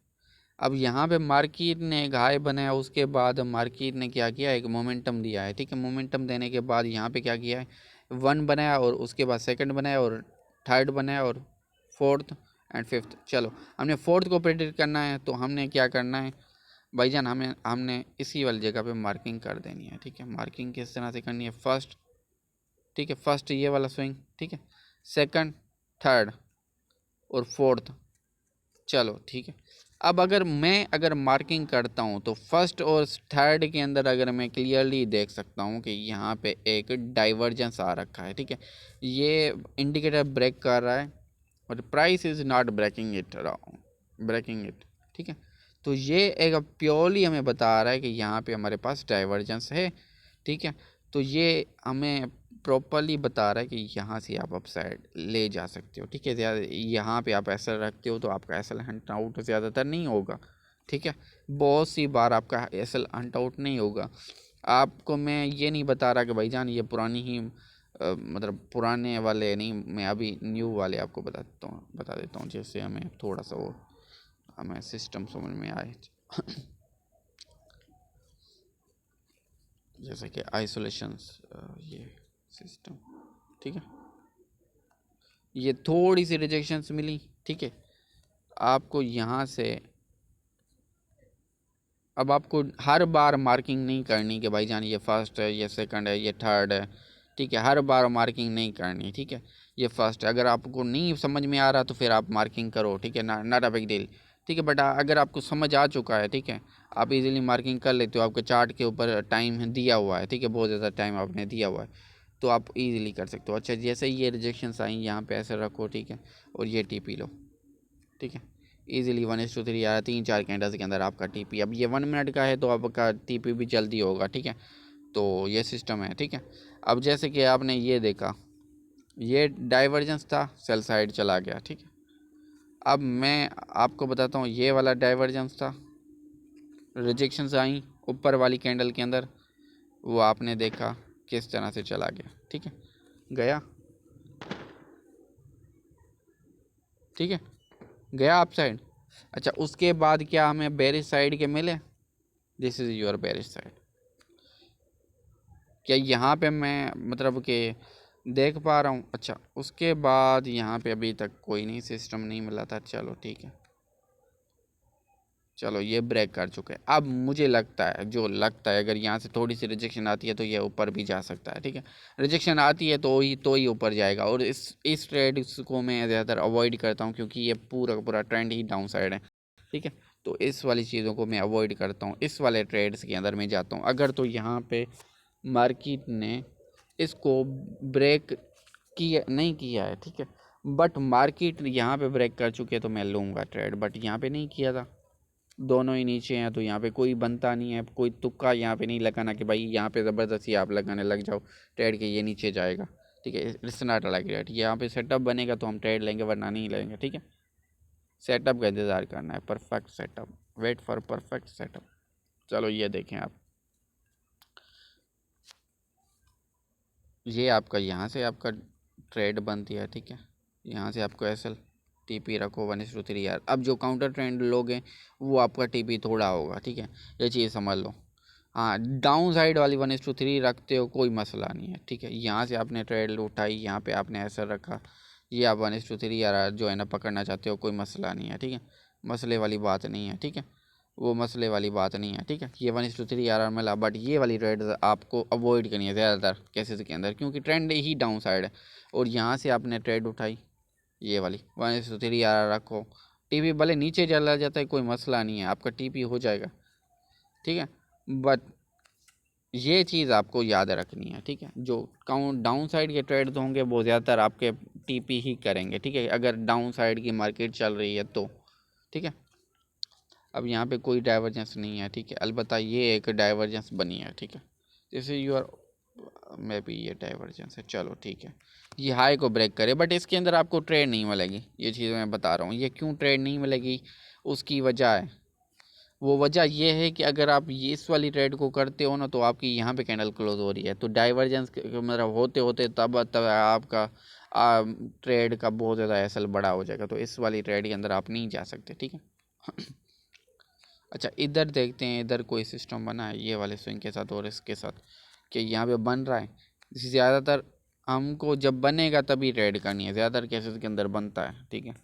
अब यहाँ पे मार्केट ने एक हाई बनाया, उसके बाद मार्केट ने क्या किया, एक मोमेंटम दिया है, ठीक है। मोमेंटम देने के बाद यहाँ पे क्या किया है, 1 बनाया, और उसके बाद सेकंड बनाया, और थर्ड बनाया, और फोर्थ एंड फिफ्थ। चलो हमने फोर्थ को प्रेडिक्ट करना है, तो हमने क्या करना है भाईजान, हमने इसी वाली जगह पे मार्किंग कर देनी है, ठीक है। मार्किंग किस तरह से करनी है, फर्स्ट, ठीक है, फर्स्ट ये वाला स्विंग, ठीक है, सेकंड, थर्ड और फोर्थ। चलो ठीक है। अब अगर मार्किंग करता हूँ तो फर्स्ट और थर्ड के अंदर अगर मैं क्लियरली देख सकता हूँ कि यहाँ पे एक डाइवर्जेंस आ रखा है, ठीक है, ये इंडिकेटर ब्रेक कर रहा है, और price is not breaking it, ठीक है। तो ये एक प्योरली हमें बता रहा है कि यहाँ पे हमारे पास डाइवर्जेंस है, ठीक है। तो ये हमें प्रॉपरली बता रहा है कि यहाँ से आप अपसाइड ले जा सकते हो, ठीक है। ज़्यादा यहाँ पे आप एसल रखते हो तो आपका एसल हंट आउट ज़्यादातर नहीं होगा, ठीक है। बहुत सी बार आपका एसल हंट आउट नहीं होगा। आपको मैं ये नहीं बता रहा कि भाईजान ये पुरानी ही मतलब पुराने वाले नहीं, मैं अभी न्यू वाले आपको बता देता हूँ, जैसे हमें थोड़ा सा वो हमें सिस्टम समझ में आए। जैसे कि आइसोलेशंस, ये सिस्टम, ठीक है, ये थोड़ी सी रिजेक्शंस मिली, ठीक है। आपको यहाँ से अब आपको हर बार मार्किंग नहीं करनी कि भाईजान ये फर्स्ट है, ये सेकंड है, ये थर्ड है, ठीक है। हर बार मार्किंग नहीं करनी, ठीक है। ये फर्स्ट है, अगर आपको नहीं समझ में आ रहा तो फिर आप मार्किंग करो, ठीक है, नॉट अ बिग डील, ठीक है। बट अगर आपको समझ आ चुका है, ठीक है, आप इजीली मार्किंग कर लेते हो, आपके चार्ट के ऊपर टाइम दिया हुआ है, ठीक है, बहुत ज़्यादा टाइम आपने दिया हुआ है, तो आप इजीली कर सकते हो। अच्छा, जैसे ये रिजेक्शंस आई यहाँ पे ऐसे रखो, ठीक है, और ये टीपी लो, ठीक है, इजीली 1:3 या 3-4 कैंडल्स के अंदर आपका टीपी। अब ये 1 मिनट का है तो आपका टीपी भी जल्दी होगा, ठीक है, तो ये सिस्टम है, ठीक है। अब जैसे कि आपने ये देखा, ये डाइवर्जेंस था, सेल साइड चला गया, ठीक है। अब मैं आपको बताता हूँ, ये वाला डाइवर्जेंस था, रिजेक्शंस आई ऊपर वाली कैंडल के अंदर, वो आपने देखा किस तरह से चला गया, ठीक है, गया, ठीक है, गया अप साइड। अच्छा, उसके बाद क्या हमें बेरिश साइड के मिले? This is your bearish side. क्या यहाँ पे मैं मतलब कि देख पा रहा हूँ? अच्छा, उसके बाद यहाँ पे अभी तक कोई नहीं सिस्टम नहीं मिला था, चलो ठीक है, चलो ये ब्रेक कर चुके हैं। अब मुझे लगता है, जो लगता है, अगर यहाँ से थोड़ी सी रिजेक्शन आती है तो ये ऊपर भी जा सकता है, ठीक है, रिजेक्शन आती है तो ही ऊपर जाएगा। और इस ट्रेड को मैं ज़्यादातर अवॉइड करता हूँ, क्योंकि ये पूरा का पूरा ट्रेंड ही डाउन साइड है, ठीक है, तो इस वाली चीज़ों को मैं अवॉइड करता हूँ, इस वाले ट्रेड्स के अंदर मैं जाता हूँ। अगर तो यहाँ पे मार्केट ने इसको ब्रेक किया नहीं किया है, ठीक है, बट मार्केट यहाँ पे ब्रेक कर चुके तो मैं लूँगा ट्रेड, बट यहाँ पे नहीं किया था, दोनों ही नीचे हैं, तो यहाँ पे कोई बनता नहीं है, कोई तुक्का यहाँ पे नहीं लगाना कि भाई यहाँ पे ज़बरदस्ती आप लगाने लग जाओ ट्रेड के ये नीचे जाएगा, ठीक है, इट्स नॉट लाइक दैट। यहाँ पे सेटअप बनेगा तो हम ट्रेड लेंगे, वरना नहीं लेंगे, ठीक है। सेटअप का इंतज़ार करना है, perfect setup, wait for perfect setup. चलो ये देखें आप, ये आपका यहाँ से आपका ट्रेड बनती है, ठीक है, यहाँ से आपको एसएल टीपी रखो 1:3 यार। अब जो काउंटर ट्रेंड लोग हैं वो आपका टीपी थोड़ा होगा, ठीक है, ये चीज़ समझ लो। हाँ, डाउन साइड वाली 1:3 रखते हो कोई मसला नहीं है, ठीक है, यहाँ से आपने ट्रेड उठाई, यहाँ पे आपने ऐसा रखा, ये आप 1:3 यार जो है ना पकड़ना चाहते हो, कोई मसला नहीं है, ठीक है, मसले वाली बात नहीं है, ठीक है, वो मसले वाली बात नहीं है, ठीक है। ये 1:3 आर मिला, बट ये वाली ट्रेड आपको अवॉइड करनी है ज़्यादातर केसेस के अंदर, क्योंकि ट्रेंड ही डाउन साइड है। और यहाँ से आपने ट्रेड उठाई, ये वाली 1:3 आर रखो, टीपी भले नीचे चला जाता है कोई मसला नहीं है, आपका टीपी हो जाएगा, ठीक है, बट ये चीज़ आपको याद रखनी है, ठीक है। जो काउंट डाउन साइड के ट्रेड्स होंगे वो ज़्यादातर आपके टीपी ही करेंगे, ठीक है, अगर डाउन साइड की मार्केट चल रही है तो, ठीक है। अब यहाँ पे कोई डाइवर्जेंस नहीं है, ठीक है, अलबत्ता ये एक डाइवर्जेंस बनी है, ठीक है, जैसे यू आर मे बी ये डाइवर्जेंस है, चलो ठीक है, ये हाई को ब्रेक करे, बट इसके अंदर आपको ट्रेड नहीं मिलेगी, ये चीज़ मैं बता रहा हूँ। ये क्यों ट्रेड नहीं मिलेगी, उसकी वजह है, वो वजह ये है कि अगर आप ये इस वाली ट्रेड को करते हो ना, तो आपकी यहाँ पे कैंडल क्लोज हो रही है, तो डाइवर्जेंस मतलब होते होते तब आपका ट्रेड का बहुत ज़्यादा एसएल बड़ा हो जाएगा, तो इस वाली ट्रेड के अंदर आप नहीं जा सकते, ठीक है। अच्छा, इधर देखते हैं, इधर कोई सिस्टम बना है ये वाले स्विंग के साथ और इसके साथ, कि यहाँ पे बन रहा है। ज़्यादातर हमको जब बनेगा तभी ट्रेड करनी है, ज़्यादातर केसेस के अंदर बनता है, ठीक है।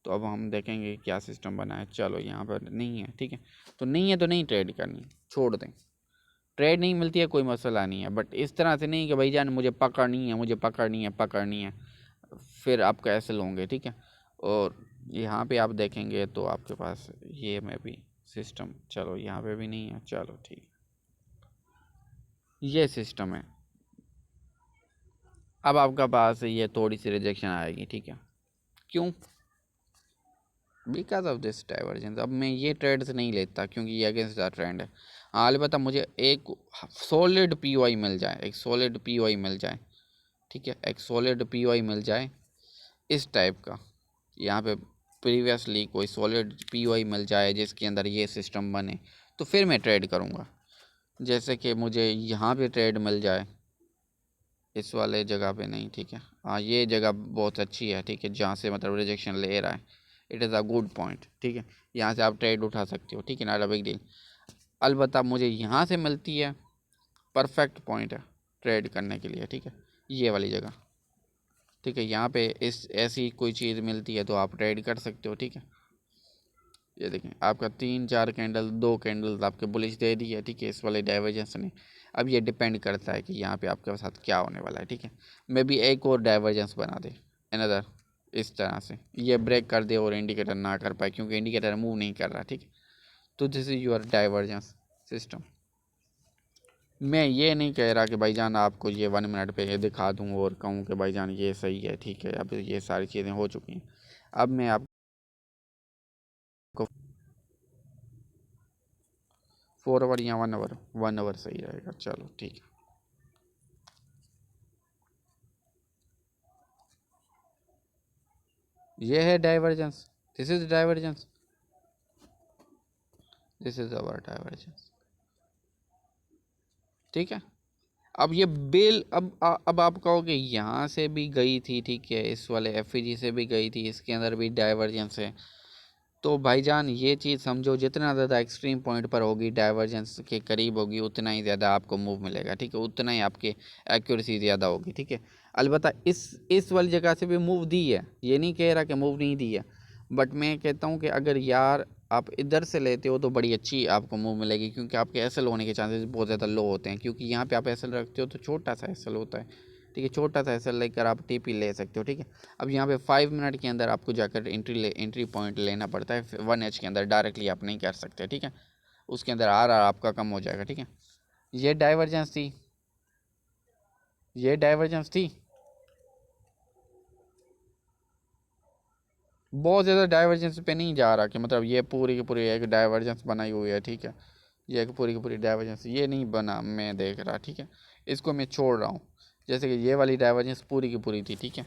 तो अब हम देखेंगे क्या सिस्टम बना है। चलो यहाँ पर नहीं है, ठीक है, तो नहीं है तो नहीं ट्रेड करनी, छोड़ दें, ट्रेड नहीं मिलती है कोई मसला नहीं है, बट इस तरह से नहीं कि भाई जान मुझे पकड़नी है, मुझे पकड़नी है, पकड़नी है, फिर आप कैसे लोगे, ठीक है। और यहाँ पे आप देखेंगे तो आपके पास ये में भी सिस्टम, चलो यहाँ पे भी नहीं है, चलो ठीक है, ये सिस्टम है। अब आपका पास ये थोड़ी सी रिजेक्शन आएगी, ठीक है, क्यों? Because of this divergence. अब मैं ये ट्रेड्स नहीं लेता क्योंकि ये अगेंस्ट द ट्रेंड है। हाँ, अलबत्ता मुझे एक सॉलिड पीओआई मिल जाए, एक सॉलिड पीओआई मिल जाए, ठीक है, एक सॉलिड पीओआई मिल जाए इस टाइप का, यहाँ पे प्रीवियसली कोई सॉलिड पीओआई मिल जाए जिसके अंदर ये सिस्टम बने, तो फिर मैं ट्रेड करूँगा। जैसे कि मुझे यहाँ पे ट्रेड मिल जाए, इस वाले जगह पे नहीं, ठीक है, हाँ ये जगह बहुत अच्छी है, ठीक है, जहाँ से मतलब रिजेक्शन ले रहा है, it is a good point, ठीक है, यहाँ से आप ट्रेड उठा सकते हो, ठीक है, नॉट अ बिग डील। अलबत्ता मुझे यहाँ से मिलती है, परफेक्ट पॉइंट है ट्रेड करने के लिए, ठीक है, ये वाली जगह, ठीक है, यहाँ पे इस ऐसी कोई चीज़ मिलती है तो आप ट्रेड कर सकते हो, ठीक है। ये देखें, आपका 3-4 कैंडल, 2 कैंडल आपके बुलिश दे दी है, ठीक है, इस वाले डाइवर्जेंस ने। अब ये डिपेंड करता है कि यहाँ पे आपके साथ क्या होने वाला है, ठीक है, मे बी एक और डाइवर्जेंस बना दे अनदर, इस तरह से ये ब्रेक कर दे और इंडिकेटर ना कर पाए, क्योंकि इंडिकेटर मूव नहीं कर रहा, ठीक है, तो this is your divergence system. मैं ये नहीं कह रहा कि भाईजान आपको ये 1 मिनट पे ये दिखा दूँ और कहूँ कि भाईजान ये सही है, ठीक है, अब ये सारी चीज़ें हो चुकी हैं। अब मैं आपको 4 आवर या 1 आवर, 1 आवर सही रहेगा, चलो ठीक है। ये है divergence, this is divergence, this is our divergence, ठीक है। अब ये बेल, अब आप कहोगे यहाँ से भी गई थी, ठीक है, इस वाले एफईजी से भी गई थी, इसके अंदर भी डाइवर्जेंस है। तो भाईजान ये चीज़ समझो, जितना ज़्यादा एक्सट्रीम पॉइंट पर होगी, डाइवर्जेंस के करीब होगी, उतना ही ज़्यादा आपको मूव मिलेगा, ठीक है, उतना ही आपकी एक्यूरेसी ज़्यादा होगी, ठीक है। अलबत्ता इस वाली जगह से भी मूव दी है, ये नहीं कह रहा कि मूव नहीं दी है, बट मैं कहता हूँ कि अगर यार आप इधर से लेते हो तो बड़ी अच्छी आपको मूव मिलेगी, क्योंकि आपके एसएल होने के चांसेस बहुत ज़्यादा लो होते हैं, क्योंकि यहाँ पे आप एसएल रखते हो तो छोटा सा एसएल होता है, ठीक है, छोटा सा एसएल लेकर आप टीपी ले सकते हो, ठीक है। अब यहाँ पे 5 मिनट के अंदर आपको जाकर एंट्री पॉइंट लेना पड़ता है, 1H के अंदर डायरेक्टली आप नहीं कर सकते, ठीक है, उसके अंदर आर आपका कम हो जाएगा, ठीक है। ये डाइवर्जेंस थी, ये डाइवर्जेंस थी, बहुत ज़्यादा डाइवर्जेंस पे नहीं जा रहा कि मतलब ये पूरी की पूरी एक डाइवर्जेंस बनाई हुई है, ठीक है, ये एक पूरी की पूरी डाइवर्जेंस ये नहीं बना, मैं देख रहा, ठीक है, इसको मैं छोड़ रहा हूँ। जैसे कि ये वाली डाइवर्जेंस पूरी की पूरी थी, ठीक है,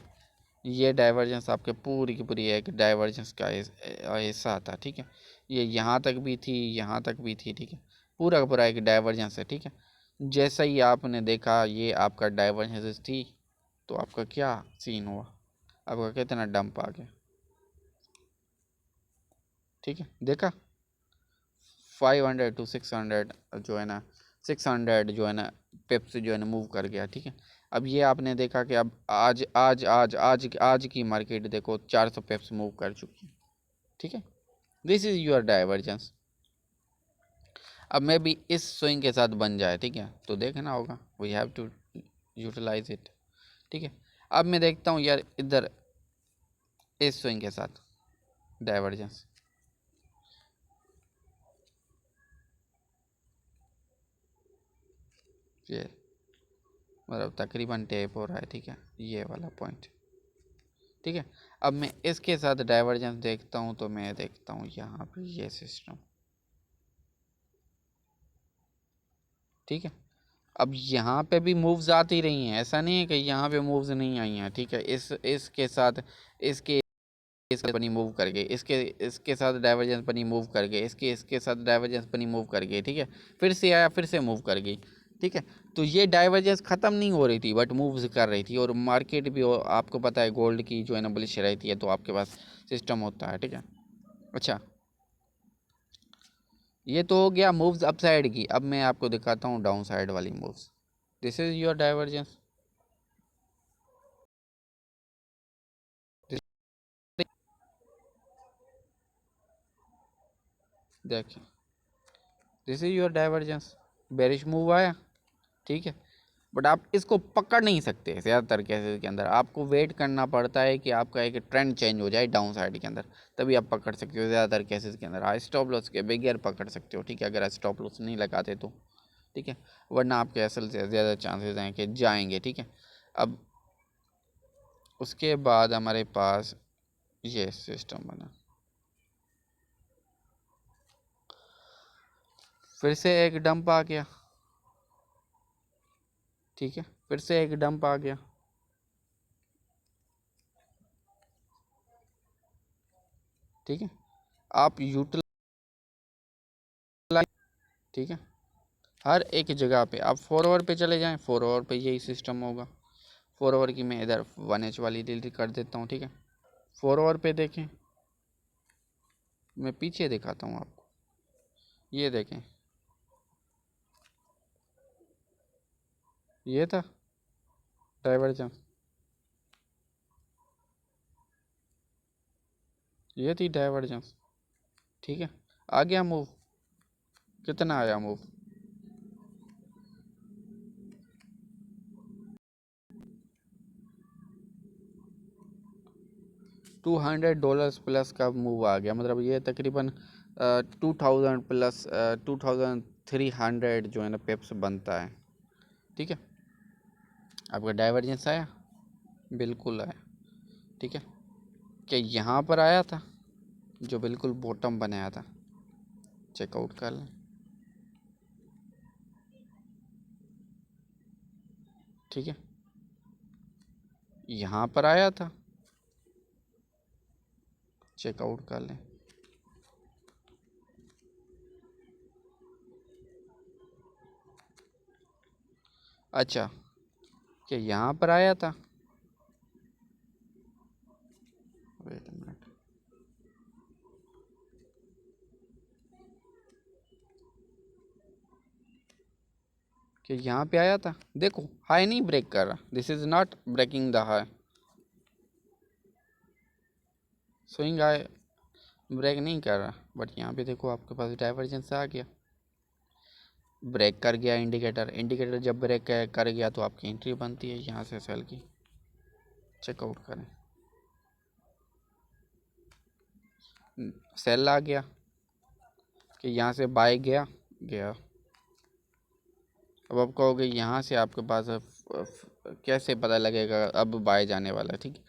ये डाइवर्जेंस आपके पूरी की पूरी एक डाइवर्जेंस का हिस्सा था, ठीक है, ये यहाँ तक भी थी, यहाँ तक भी थी, ठीक है, पूरा का पूरा एक डाइवर्जेंस है, ठीक है। जैसा ही आपने देखा ये आपका डाइवर्जेंस थी, तो आपका क्या सीन हुआ, आपका कितना डंप आ गया, ठीक है, देखा 500 to 600 जो है ना, 600 जो है ना पिप्स जो है ना मूव कर गया, ठीक है। अब ये आपने देखा कि अब आज आज आज आज आज की मार्केट देखो 400 पिप्स मूव कर चुकी है, ठीक है, दिस इज़ योर डाइवर्जेंस। अब मैं भी इस स्विंग के साथ बन जाए, ठीक है, तो देखना होगा, we have to utilise it, ठीक है। अब मैं देखता हूँ यार इधर इस स्विंग के साथ डाइवर्जेंस, ये मतलब तकरीबन टेप हो रहा है, ठीक है, ये वाला पॉइंट, ठीक है। अब मैं इसके साथ डाइवर्जेंस देखता हूँ, तो मैं देखता हूँ यहाँ पे ये सिस्टम, ठीक है। अब यहाँ पे भी मूव्स आती रही हैं, ऐसा नहीं है कि यहाँ पे मूव्स नहीं आई हैं, ठीक है, इसके साथ इसके बनी मूव कर गई, इसके इसके साथ डाइवर्जेंस बनी मूव कर गई, इसके साथ डाइवर्जेंस बनी मूव कर गई, ठीक है, फिर से आया फिर से मूव कर गई, ठीक है। तो ये डाइवर्जेंस ख़त्म नहीं हो रही थी बट मूव्स कर रही थी, और मार्केट भी आपको पता है गोल्ड की जो है ना बुलिश रहती है, तो आपके पास सिस्टम होता है, ठीक है। अच्छा, ये तो हो गया मूव्स अप साइड की, अब मैं आपको दिखाता हूँ डाउन साइड वाली moves, this is your divergence, देखिए this is your divergence, bearish move आया, ठीक है, बट आप इसको पकड़ नहीं सकते ज़्यादातर केसेस के अंदर, आपको वेट करना पड़ता है कि आपका एक ट्रेंड चेंज हो जाए डाउन साइड के अंदर, तभी आप पकड़ सकते हो ज़्यादातर केसेस के अंदर। हाँ, स्टॉप लॉस के बगैर पकड़ सकते हो, ठीक है, अगर स्टॉप लॉस नहीं लगाते तो, ठीक है, वरना आपके असल से ज़्यादा चांसेस हैं कि जाएंगे, ठीक है। अब उसके बाद हमारे पास ये सिस्टम बना, फिर से एक डंप आ गया, ठीक है, फिर से एक डंप आ गया, ठीक है, आप यूटिलाइज, ठीक है, हर एक जगह पे आप 4 आवर पे चले जाएं, 4 आवर पे यही सिस्टम होगा। 4 आवर की मैं इधर 1H वाली डिलीट कर देता हूँ, ठीक है। 4 आवर पे देखें, मैं पीछे दिखाता हूँ आपको, ये देखें, ये था डाइवर्जेंस, ये थी डाइवर्जेंस, ठीक है, आ गया मूव, कितना आया मूव, $200 प्लस का मूव आ गया, मतलब ये तकरीबन 2000 प्लस 2300 जो है ना पिप्स बनता है। ठीक है, आपका डाइवर्जेंस आया, बिल्कुल आया। ठीक है, क्या यहाँ पर आया था जो बिल्कुल बॉटम बनाया था, चेकआउट कर लें। ठीक है, यहाँ पर आया था, चेकआउट कर लें। अच्छा, क्या यहाँ पर आया था, वेट अ मिनट, क्या यहाँ पे आया था? देखो हाई नहीं ब्रेक कर रहा, this is not breaking the high, swing high break नहीं कर रहा, बट यहाँ पे देखो आपके पास डाइवर्जेंस आ गया, ब्रेक कर गया इंडिकेटर। इंडिकेटर जब ब्रेक कर गया तो आपकी एंट्री बनती है यहाँ से सेल की, चेकआउट करें। सेल आ गया कि यहाँ से बाय गया गया। अब आप कहोगे यहाँ से आपके पास कैसे पता लगेगा अब बाय जाने वाला है? ठीक है,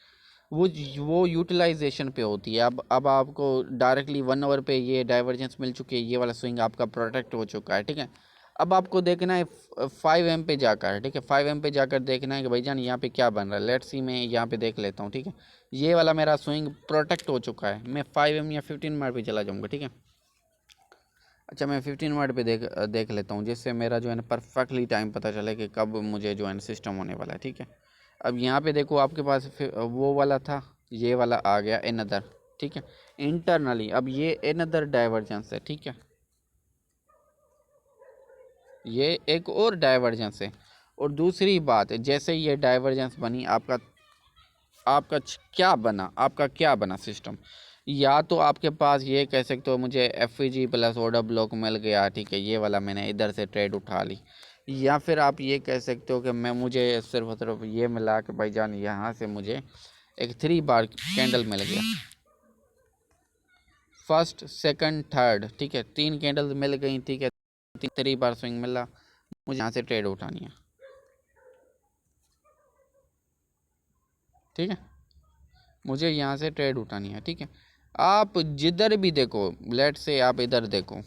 वो यूटिलाइजेशन पे होती है। अब आपको डायरेक्टली 1 आवर पे ये डाइवर्जेंस मिल चुकी है, ये वाला स्विंग आपका प्रोटेक्ट हो चुका है। ठीक है, अब आपको देखना है 5 एम पे जाकर। ठीक है, 5 एम पे जाकर देखना है कि भाईजान यहाँ पे क्या बन रहा है। लेट्स सी, मैं यहाँ पे देख लेता हूँ। ठीक है, ये वाला मेरा स्विंग प्रोटेक्ट हो चुका है, मैं 5 एम या 15 मिनट पे चला जाऊँगा। ठीक है, अच्छा मैं 15 मिनट पे देख लेता हूँ, जिससे मेरा जो है ना परफेक्टली टाइम पता चले कि कब मुझे जो है ना सिस्टम होने वाला है। ठीक है, अब यहाँ पे देखो आपके पास वो वाला था, ये वाला आ गया एनदर। ठीक है, इंटरनली अब ये एनदर डाइवर्जेंस है। ठीक है, ये एक और डाइवर्जेंस है। और दूसरी बात है, जैसे ये डाइवर्जेंस बनी, आपका आपका क्या बना सिस्टम। या तो आपके पास ये कह सकते हो मुझे F G plus order block मिल गया। ठीक है, ये वाला मैंने इधर से ट्रेड उठा ली। या फिर आप ये कह सकते हो कि मैं मुझे सिर्फ ये मिला कि भाईजान यहाँ से मुझे एक 3 बार कैंडल मिल गया, फर्स्ट सेकंड थर्ड। ठीक है, 3 कैंडल मिल गई। ठीक है, 3 बार स्विंग मिला, मुझे यहाँ से ट्रेड उठानी है। ठीक है, मुझे यहाँ से ट्रेड उठानी है। ठीक है, आप जिधर भी देखो, लेट से आप इधर देखो,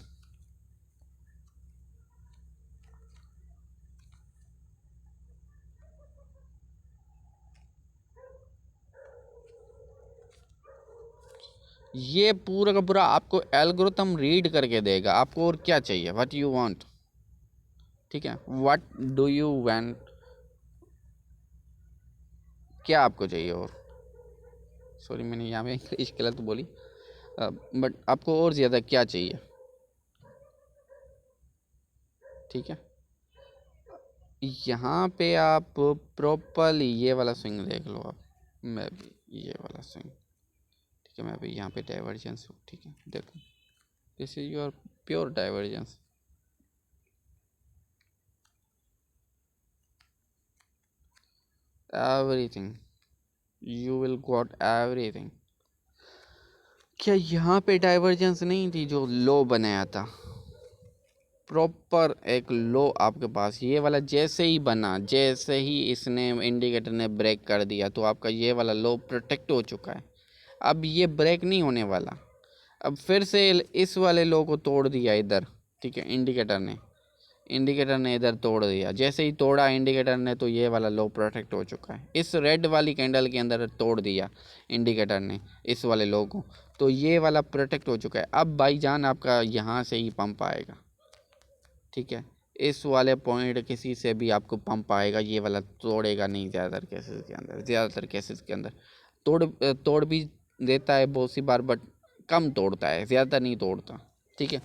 ये पूरा का पूरा आपको एल्गोरिथम रीड करके देगा। आपको और क्या चाहिए, व्हाट यू वांट। ठीक है, व्हाट डू यू वांट, क्या आपको चाहिए और, सॉरी मैंने यहाँ पे इंग्लिश गलत बोली, बट आपको और ज़्यादा क्या चाहिए। ठीक है, यहाँ पे आप प्रॉपरली ये वाला स्विंग देख लो आप, मैं भी ये वाला स्विंग। ठीक है, मैं भी यहाँ पे डाइवर्जेंस हूँ। ठीक है, देखो this is your pure divergence. Everything, you will got everything. क्या यहाँ पे डाइवर्जेंस नहीं थी जो लो बनाया था, प्रॉपर एक लो आपके पास, ये वाला जैसे ही बना, जैसे ही इसने इंडिकेटर ने ब्रेक कर दिया तो आपका ये वाला लो प्रोटेक्ट हो चुका है। अब ये ब्रेक नहीं होने वाला। अब फिर से इस वाले लो को तोड़ दिया इधर। ठीक है, इंडिकेटर ने इधर तोड़ दिया। जैसे ही तोड़ा इंडिकेटर ने तो ये वाला लो प्रोटेक्ट हो चुका है। इस रेड वाली कैंडल के अंदर तोड़ दिया इंडिकेटर ने इस वाले लो को, तो ये वाला प्रोटेक्ट हो चुका है। अब भाईजान आपका यहाँ से ही पंप आएगा। ठीक है, इस वाले पॉइंट किसी से भी आपको पंप आएगा, ये वाला तोड़ेगा नहीं। ज़्यादातर केसेस के अंदर तोड़ भी देता है बहुत सी बार, बट कम तोड़ता है, ज़्यादा नहीं तोड़ता। ठीक है,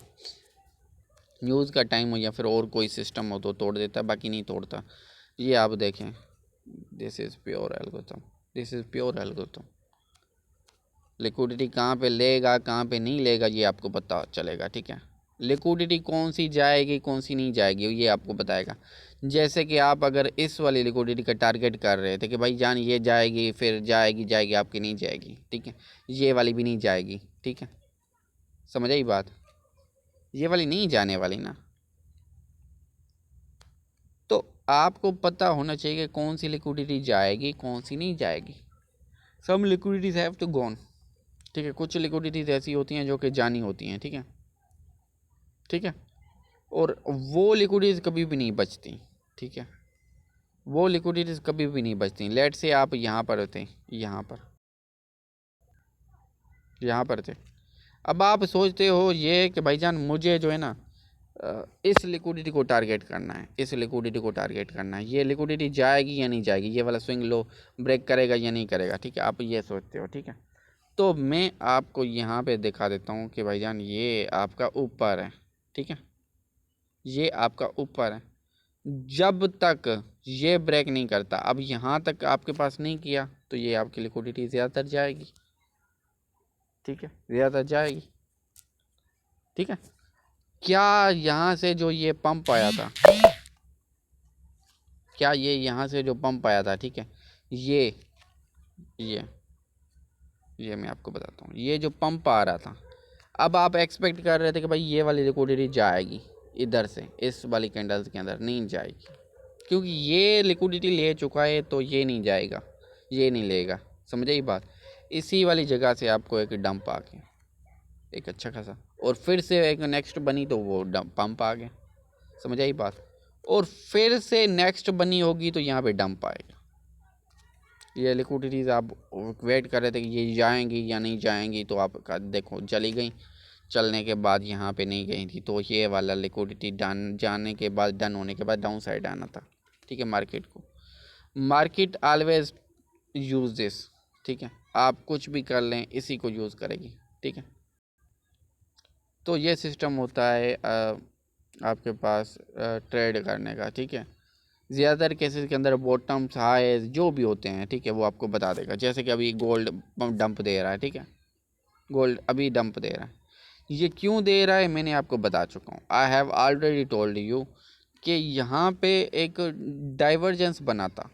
न्यूज़ का टाइम हो या फिर और कोई सिस्टम हो तो तोड़ देता है, बाकी नहीं तोड़ता। ये आप देखें, this is pure algorithm, this is pure algorithm. Liquidity कहाँ पे लेगा कहाँ पे नहीं लेगा ये आपको पता चलेगा। ठीक है, लिक्विडिटी कौन सी जाएगी कौन सी नहीं जाएगी ये आपको बताएगा। जैसे कि आप अगर इस वाली लिक्विडिटी का टारगेट कर रहे थे कि भाई जान ये जाएगी, फिर जाएगी आपकी नहीं जाएगी। ठीक है, ये वाली भी नहीं जाएगी। ठीक है, समझ आई बात। ये वाली नहीं जाने वाली ना। तो आपको पता होना चाहिए कि कौन सी लिक्विडिटी जाएगी, कौन सी नहीं जाएगी। सम लिक्विडिटीज हैव टू गॉन, ठीक है। कुछ लिक्विडिटीज ऐसी होती हैं जो कि जानी होती हैं, ठीक है, ठीक है। और वो लिक्विडिटीज कभी भी नहीं बचती, ठीक है। वो लिक्विडिटीज कभी भी नहीं बचती। लेट से आप यहाँ पर थे, यहाँ पर थे। अब आप सोचते हो ये कि भाईजान मुझे जो है ना इस लिक्विडिटी को टारगेट करना है, इस लिक्विडिटी को टारगेट करना है, ये लिक्विडिटी जाएगी या नहीं जाएगी, ये वाला स्विंग लो ब्रेक करेगा या नहीं करेगा, ठीक है। आप ये सोचते हो, ठीक है। तो मैं आपको यहाँ पे दिखा देता हूँ कि भाईजान ये आपका ऊपर है, ठीक है, ये आपका ऊपर है। जब तक ये ब्रेक नहीं करता, अब यहाँ तक आपके पास नहीं किया, तो ये आपकी लिक्विडिटी ज़्यादातर जाएगी, ठीक है, ज़्यादातर जाएगी, ठीक है। क्या यहाँ से जो ये पंप आया था, क्या ये यहाँ से जो पंप आया था, ठीक है, ये ये ये मैं आपको बताता हूँ, ये जो पंप आ रहा था, अब आप एक्सपेक्ट कर रहे थे कि भाई ये वाली लिक्विडिटी जाएगी इधर से, इस वाली कैंडल्स के अंदर नहीं जाएगी, क्योंकि ये लिक्विडिटी ले चुका है, तो ये नहीं जाएगा, ये नहीं लेगा, समझे ये बात। इसी वाली जगह से आपको एक डंप आ गया, एक अच्छा खासा, और फिर से एक नेक्स्ट बनी तो वो डंप पंप आ गया, समझ आई बात। और फिर से नेक्स्ट बनी होगी तो यहाँ पे डंप आएगा। ये लिक्विडिटीज़ आप वेट कर रहे थे कि ये जाएंगी या नहीं जाएंगी, तो आप देखो चली गई, चलने के बाद यहाँ पे नहीं गई थी, तो ये वाला लिक्विडिटी डन जाने के बाद, डन होने के बाद डाउन साइड आना था, ठीक है। मार्केट को, मार्केट ऑलवेज यूज़ दिस, ठीक है। आप कुछ भी कर लें इसी को यूज़ करेगी, ठीक है। तो ये सिस्टम होता है आपके पास ट्रेड करने का, ठीक है। ज़्यादातर केसेस के अंदर बॉटम्स हाईज जो भी होते हैं, ठीक है, वो आपको बता देगा। जैसे कि अभी गोल्ड डंप दे रहा है, ठीक है, गोल्ड अभी डंप दे रहा है। ये क्यों दे रहा है मैंने आपको बता चुका हूँ, I have already told you कि यहाँ पे एक डाइवर्जेंस बना था,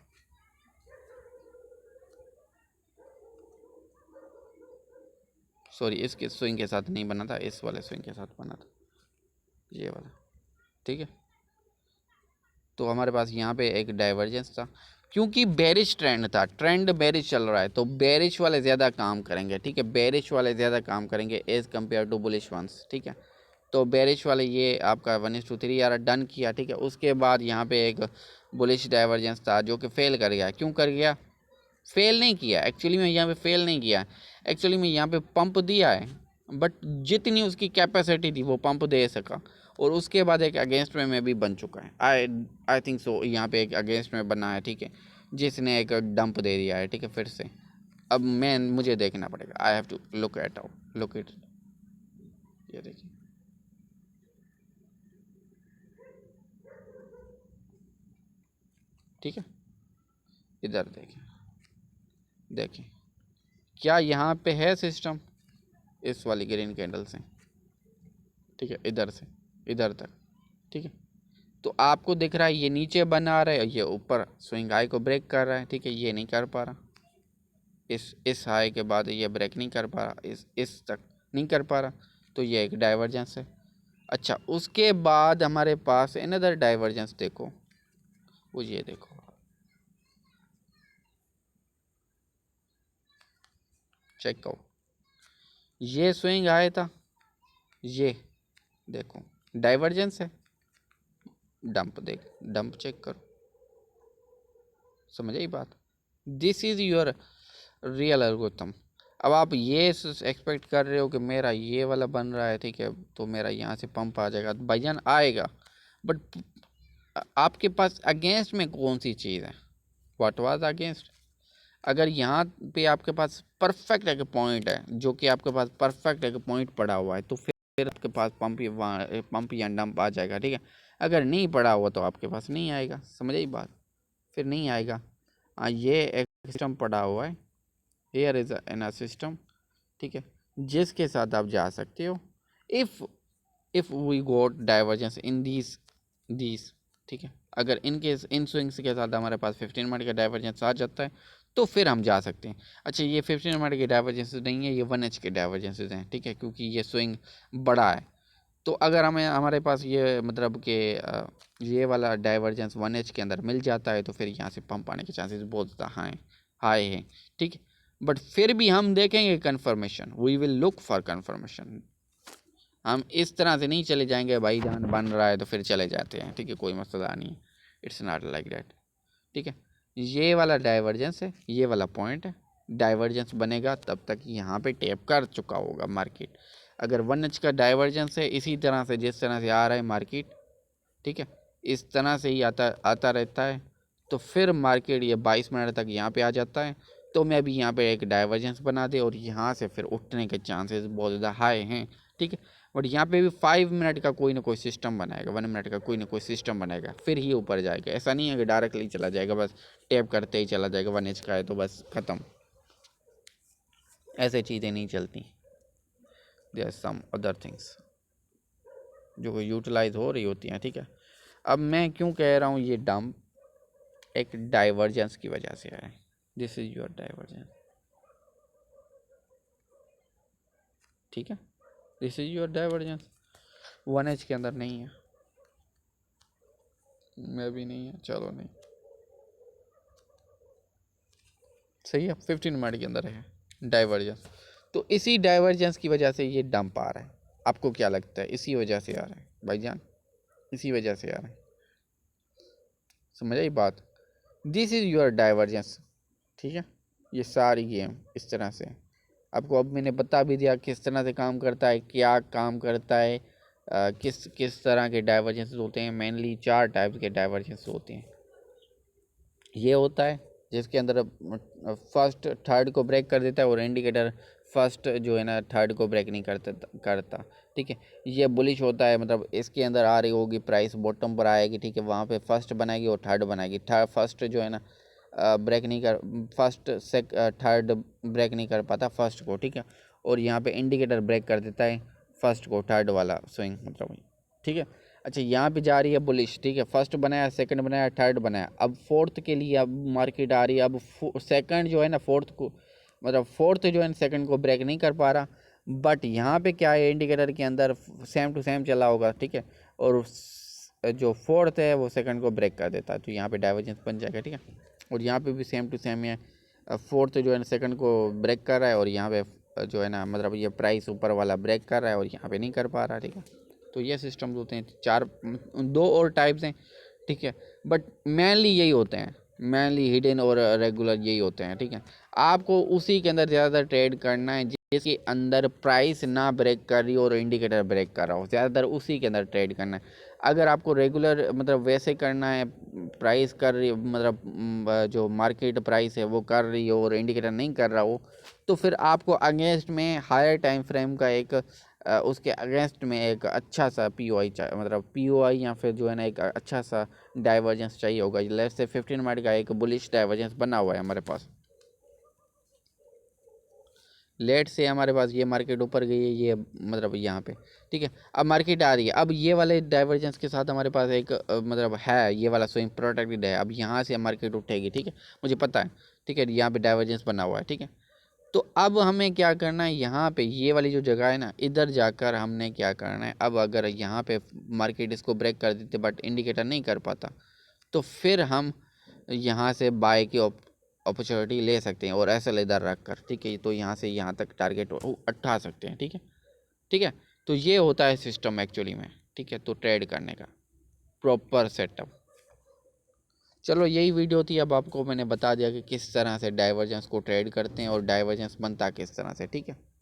सॉरी इसके स्विंग के साथ नहीं बना था, इस वाले स्विंग के साथ बना था, ये वाला, ठीक है। तो हमारे पास यहाँ पे एक डाइवर्जेंस था, क्योंकि बेरिश ट्रेंड था, ट्रेंड बेरिश चल रहा है, तो बेरिश वाले ज़्यादा काम करेंगे, ठीक है, बेरिश वाले ज़्यादा काम करेंगे as compare to bullish ones, ठीक है। तो बेरिश वाले ये आपका 1:3 यार डन किया, ठीक है। उसके बाद यहाँ पे एक बुलिश डाइवर्जेंस था जो कि फेल कर गया। क्यों कर गया? फेल नहीं किया एक्चुअली में, यहाँ पे फेल नहीं किया एक्चुअली में, यहाँ पे पंप दिया है, बट जितनी उसकी कैपेसिटी थी वो पंप दे सका, और उसके बाद एक अगेंस्ट में भी बन चुका है। आई थिंक सो यहाँ पे एक अगेंस्ट में बना है, ठीक है, जिसने एक डंप दे दिया है, ठीक है, फिर से। अब मुझे देखना पड़ेगा, I have to look it, ये देखिए, ठीक है, इधर देखिए क्या यहाँ पे है सिस्टम इस वाली ग्रीन कैंडल से, ठीक है, इधर से इधर तक, ठीक है। तो आपको दिख रहा है ये नीचे बना रहा है, ये ऊपर स्विंग हाई को ब्रेक कर रहा है, ठीक है, ये नहीं कर पा रहा, इस हाई के बाद ये ब्रेक नहीं कर पा रहा, इस तक नहीं कर पा रहा, तो ये एक डाइवर्जेंस है। अच्छा, उसके बाद हमारे पास अनदर डाइवर्जेंस देखो, वो ये देखो, चेक करो, ये स्विंग आया था, ये देखो डाइवर्जेंस है, डंप चेक करो, समझ आई बात। This is your real algorithm. अब आप ये एक्सपेक्ट कर रहे हो कि मेरा ये वाला बन रहा है, ठीक है, तो मेरा यहाँ से पंप आ जाएगा, तो भाईजान आएगा, बट आपके पास अगेंस्ट में कौन सी चीज़ है, व्हाट वाज अगेंस्ट। अगर यहाँ पे आपके पास परफेक्ट एक पॉइंट है, जो कि आपके पास परफेक्ट एक पॉइंट पड़ा हुआ है, तो फिर आपके पास पंप या डंप आ जाएगा, ठीक है। अगर नहीं पड़ा हुआ तो आपके पास नहीं आएगा, समझ आई बात, फिर नहीं आएगा। ये एक सिस्टम पड़ा हुआ है, हेयर इज एन सिस्टम, ठीक है, जिसके साथ आप जा सकते हो if we got divergence in these, ठीक है। अगर इन स्विंग्स के साथ हमारे पास 15 मिनट का डाइवर्जेंस आ जाता है, तो फिर हम जा सकते हैं। अच्छा, ये 15 मिनट के डाइवर्जेंसेस नहीं है, ये 1H के डाइवर्जेंसेस हैं, ठीक है, क्योंकि ये स्विंग बड़ा है, तो अगर हमें हमारे पास ये मतलब कि ये वाला डाइवर्जेंस 1H के अंदर मिल जाता है तो फिर यहाँ से पंप आने के चांसेस बहुत ज़्यादा हाई हैं, ठीक है। बट फिर भी हम देखेंगे confirmation, we will look for confirmation. हम इस तरह से नहीं चले जाएंगे भाई जान बन रहा है तो फिर चले जाते हैं, ठीक है, कोई मसला नहीं है, इट्स नॉट लाइक दैट, ठीक है। ये वाला डाइवर्जेंस है, ये वाला पॉइंट है, डाइवर्जेंस बनेगा तब तक यहाँ पे टैप कर चुका होगा मार्केट। अगर 1H का डाइवर्जेंस है इसी तरह से जिस तरह से आ रहा है मार्केट, ठीक है, इस तरह से ही आता आता रहता है, तो फिर मार्केट ये 22 मिनट तक यहाँ पे आ जाता है, तो मैं अभी यहाँ पे एक डाइवर्जेंस बना दे और यहाँ से फिर उठने के चांसेस बहुत ज़्यादा हाई हैं, ठीक है। बट यहाँ पे भी 5 मिनट का कोई ना कोई सिस्टम बनाएगा, 1 मिनट का कोई ना कोई सिस्टम बनाएगा, फिर ही ऊपर जाएगा। ऐसा नहीं है कि डायरेक्टली चला जाएगा, बस टैप करते ही चला जाएगा, 1H का है तो बस ख़त्म, ऐसे चीज़ें नहीं चलती। There are some other things जो यूटिलाइज हो रही होती हैं, ठीक है। अब मैं क्यों कह रहा हूँ ये डंप एक डाइवर्जेंस की वजह से है, दिस इज योर डाइवर्जेंस, ठीक है, this is your divergence. 1H के अंदर नहीं है, मैं भी नहीं है, चलो नहीं, सही है, 15 मिनट के अंदर है डाइवर्जेंस। तो इसी डाइवर्जेंस की वजह से ये डंप आ रहा है, आपको क्या लगता है इसी वजह से आ रहा है भाईजान, इसी वजह से आ रहा है, समझ आई बात। दिस इज़ योर डाइवर्जेंस, ठीक है। ये सारी गेम इस तरह से आपको अब मैंने बता भी दिया किस तरह से काम करता है, क्या काम करता है, किस किस तरह के डाइवर्जेंस होते हैं। मेनली 4 टाइप्स के डाइवर्जेंस होते हैं। ये होता है जिसके अंदर फर्स्ट थर्ड को ब्रेक कर देता है और इंडिकेटर फर्स्ट जो है ना थर्ड को ब्रेक नहीं करता, ठीक है। ये बुलिश होता है, मतलब इसके अंदर आ रही होगी प्राइस बॉटम पर आएगी, ठीक है, वहाँ पे फर्स्ट बनाएगी और थर्ड बनाएगी। फर्स्ट जो है ना ब्रेक नहीं कर, फर्स्ट थर्ड ब्रेक नहीं कर पाता फर्स्ट को, ठीक है, और यहाँ पे इंडिकेटर ब्रेक कर देता है फर्स्ट को, थर्ड वाला स्विंग मतलब, ठीक है। अच्छा यहाँ पे जा रही है बुलिश, ठीक है, फर्स्ट बनाया, सेकंड बनाया, थर्ड बनाया, अब फोर्थ के लिए अब मार्केट आ रही है। अब सेकंड जो है ना फोर्थ को, मतलब फोर्थ जो है सेकंड को ब्रेक नहीं कर पा रहा, बट यहाँ पे क्या है इंडिकेटर के अंदर सेम टू सेम चला होगा, ठीक है, और जो फोर्थ है वो सेकंड को ब्रेक कर देता है, तो यहाँ पे डाइवर्जेंस बन जाएगा, ठीक है। और यहाँ पे भी सेम टू सेम है, फोर्थ जो है सेकंड को ब्रेक कर रहा है और यहाँ पे जो है ना मतलब ये प्राइस ऊपर वाला ब्रेक कर रहा है और यहाँ पे नहीं कर पा रहा, ठीक है। तो ये सिस्टम्स होते हैं, 4 2 और टाइप्स हैं, ठीक है, बट मेनली यही होते हैं, मेनली हिडन और रेगुलर यही होते हैं, ठीक है। आपको उसी के अंदर ज़्यादातर ट्रेड करना है जिसके अंदर प्राइस ना ब्रेक कर रही हो और इंडिकेटर ब्रेक कर रहा हो, ज़्यादातर उसी के अंदर ट्रेड करना है। अगर आपको रेगुलर मतलब वैसे करना है, प्राइस कर रही मतलब जो मार्केट प्राइस है वो कर रही हो और इंडिकेटर नहीं कर रहा हो, तो फिर आपको अगेंस्ट में हायर टाइम फ्रेम का एक उसके अगेंस्ट में एक अच्छा सा पीओआई मतलब पीओआई या फिर जो है ना एक अच्छा सा डाइवर्जेंस चाहिए होगा। लेट्स से 15 मिनट का एक बुलिश डाइवर्जेंस बना हुआ है हमारे पास, लेट से हमारे पास ये मार्केट ऊपर गई है, ये मतलब यहाँ पे, ठीक है। अब मार्केट आ रही है, अब ये वाले डाइवर्जेंस के साथ हमारे पास एक मतलब है ये वाला स्विंग प्रोटेक्टेड है, अब यहाँ से मार्केट उठेगी, ठीक है, मुझे पता है, ठीक है, यहाँ पे डाइवर्जेंस बना हुआ है, ठीक है। तो अब हमें क्या करना है, यहाँ पे ये वाली जो जगह है ना इधर जाकर हमने क्या करना है, अब अगर यहाँ पे मार्केट इसको ब्रेक कर देते बट इंडिकेटर नहीं कर पाता, तो फिर हम यहाँ से बाय की अपॉर्चुनिटी ले सकते हैं और ऐसा इधर रख कर, ठीक है, तो यहाँ से यहाँ तक टारगेट उठा सकते हैं, ठीक है, ठीक है। तो ये होता है सिस्टम एक्चुअली में, ठीक है, तो ट्रेड करने का प्रॉपर सेटअप। चलो यही वीडियो थी, अब आपको मैंने बता दिया कि किस तरह से डाइवर्जेंस को ट्रेड करते हैं और डाइवर्जेंस बनता किस तरह से, ठीक है।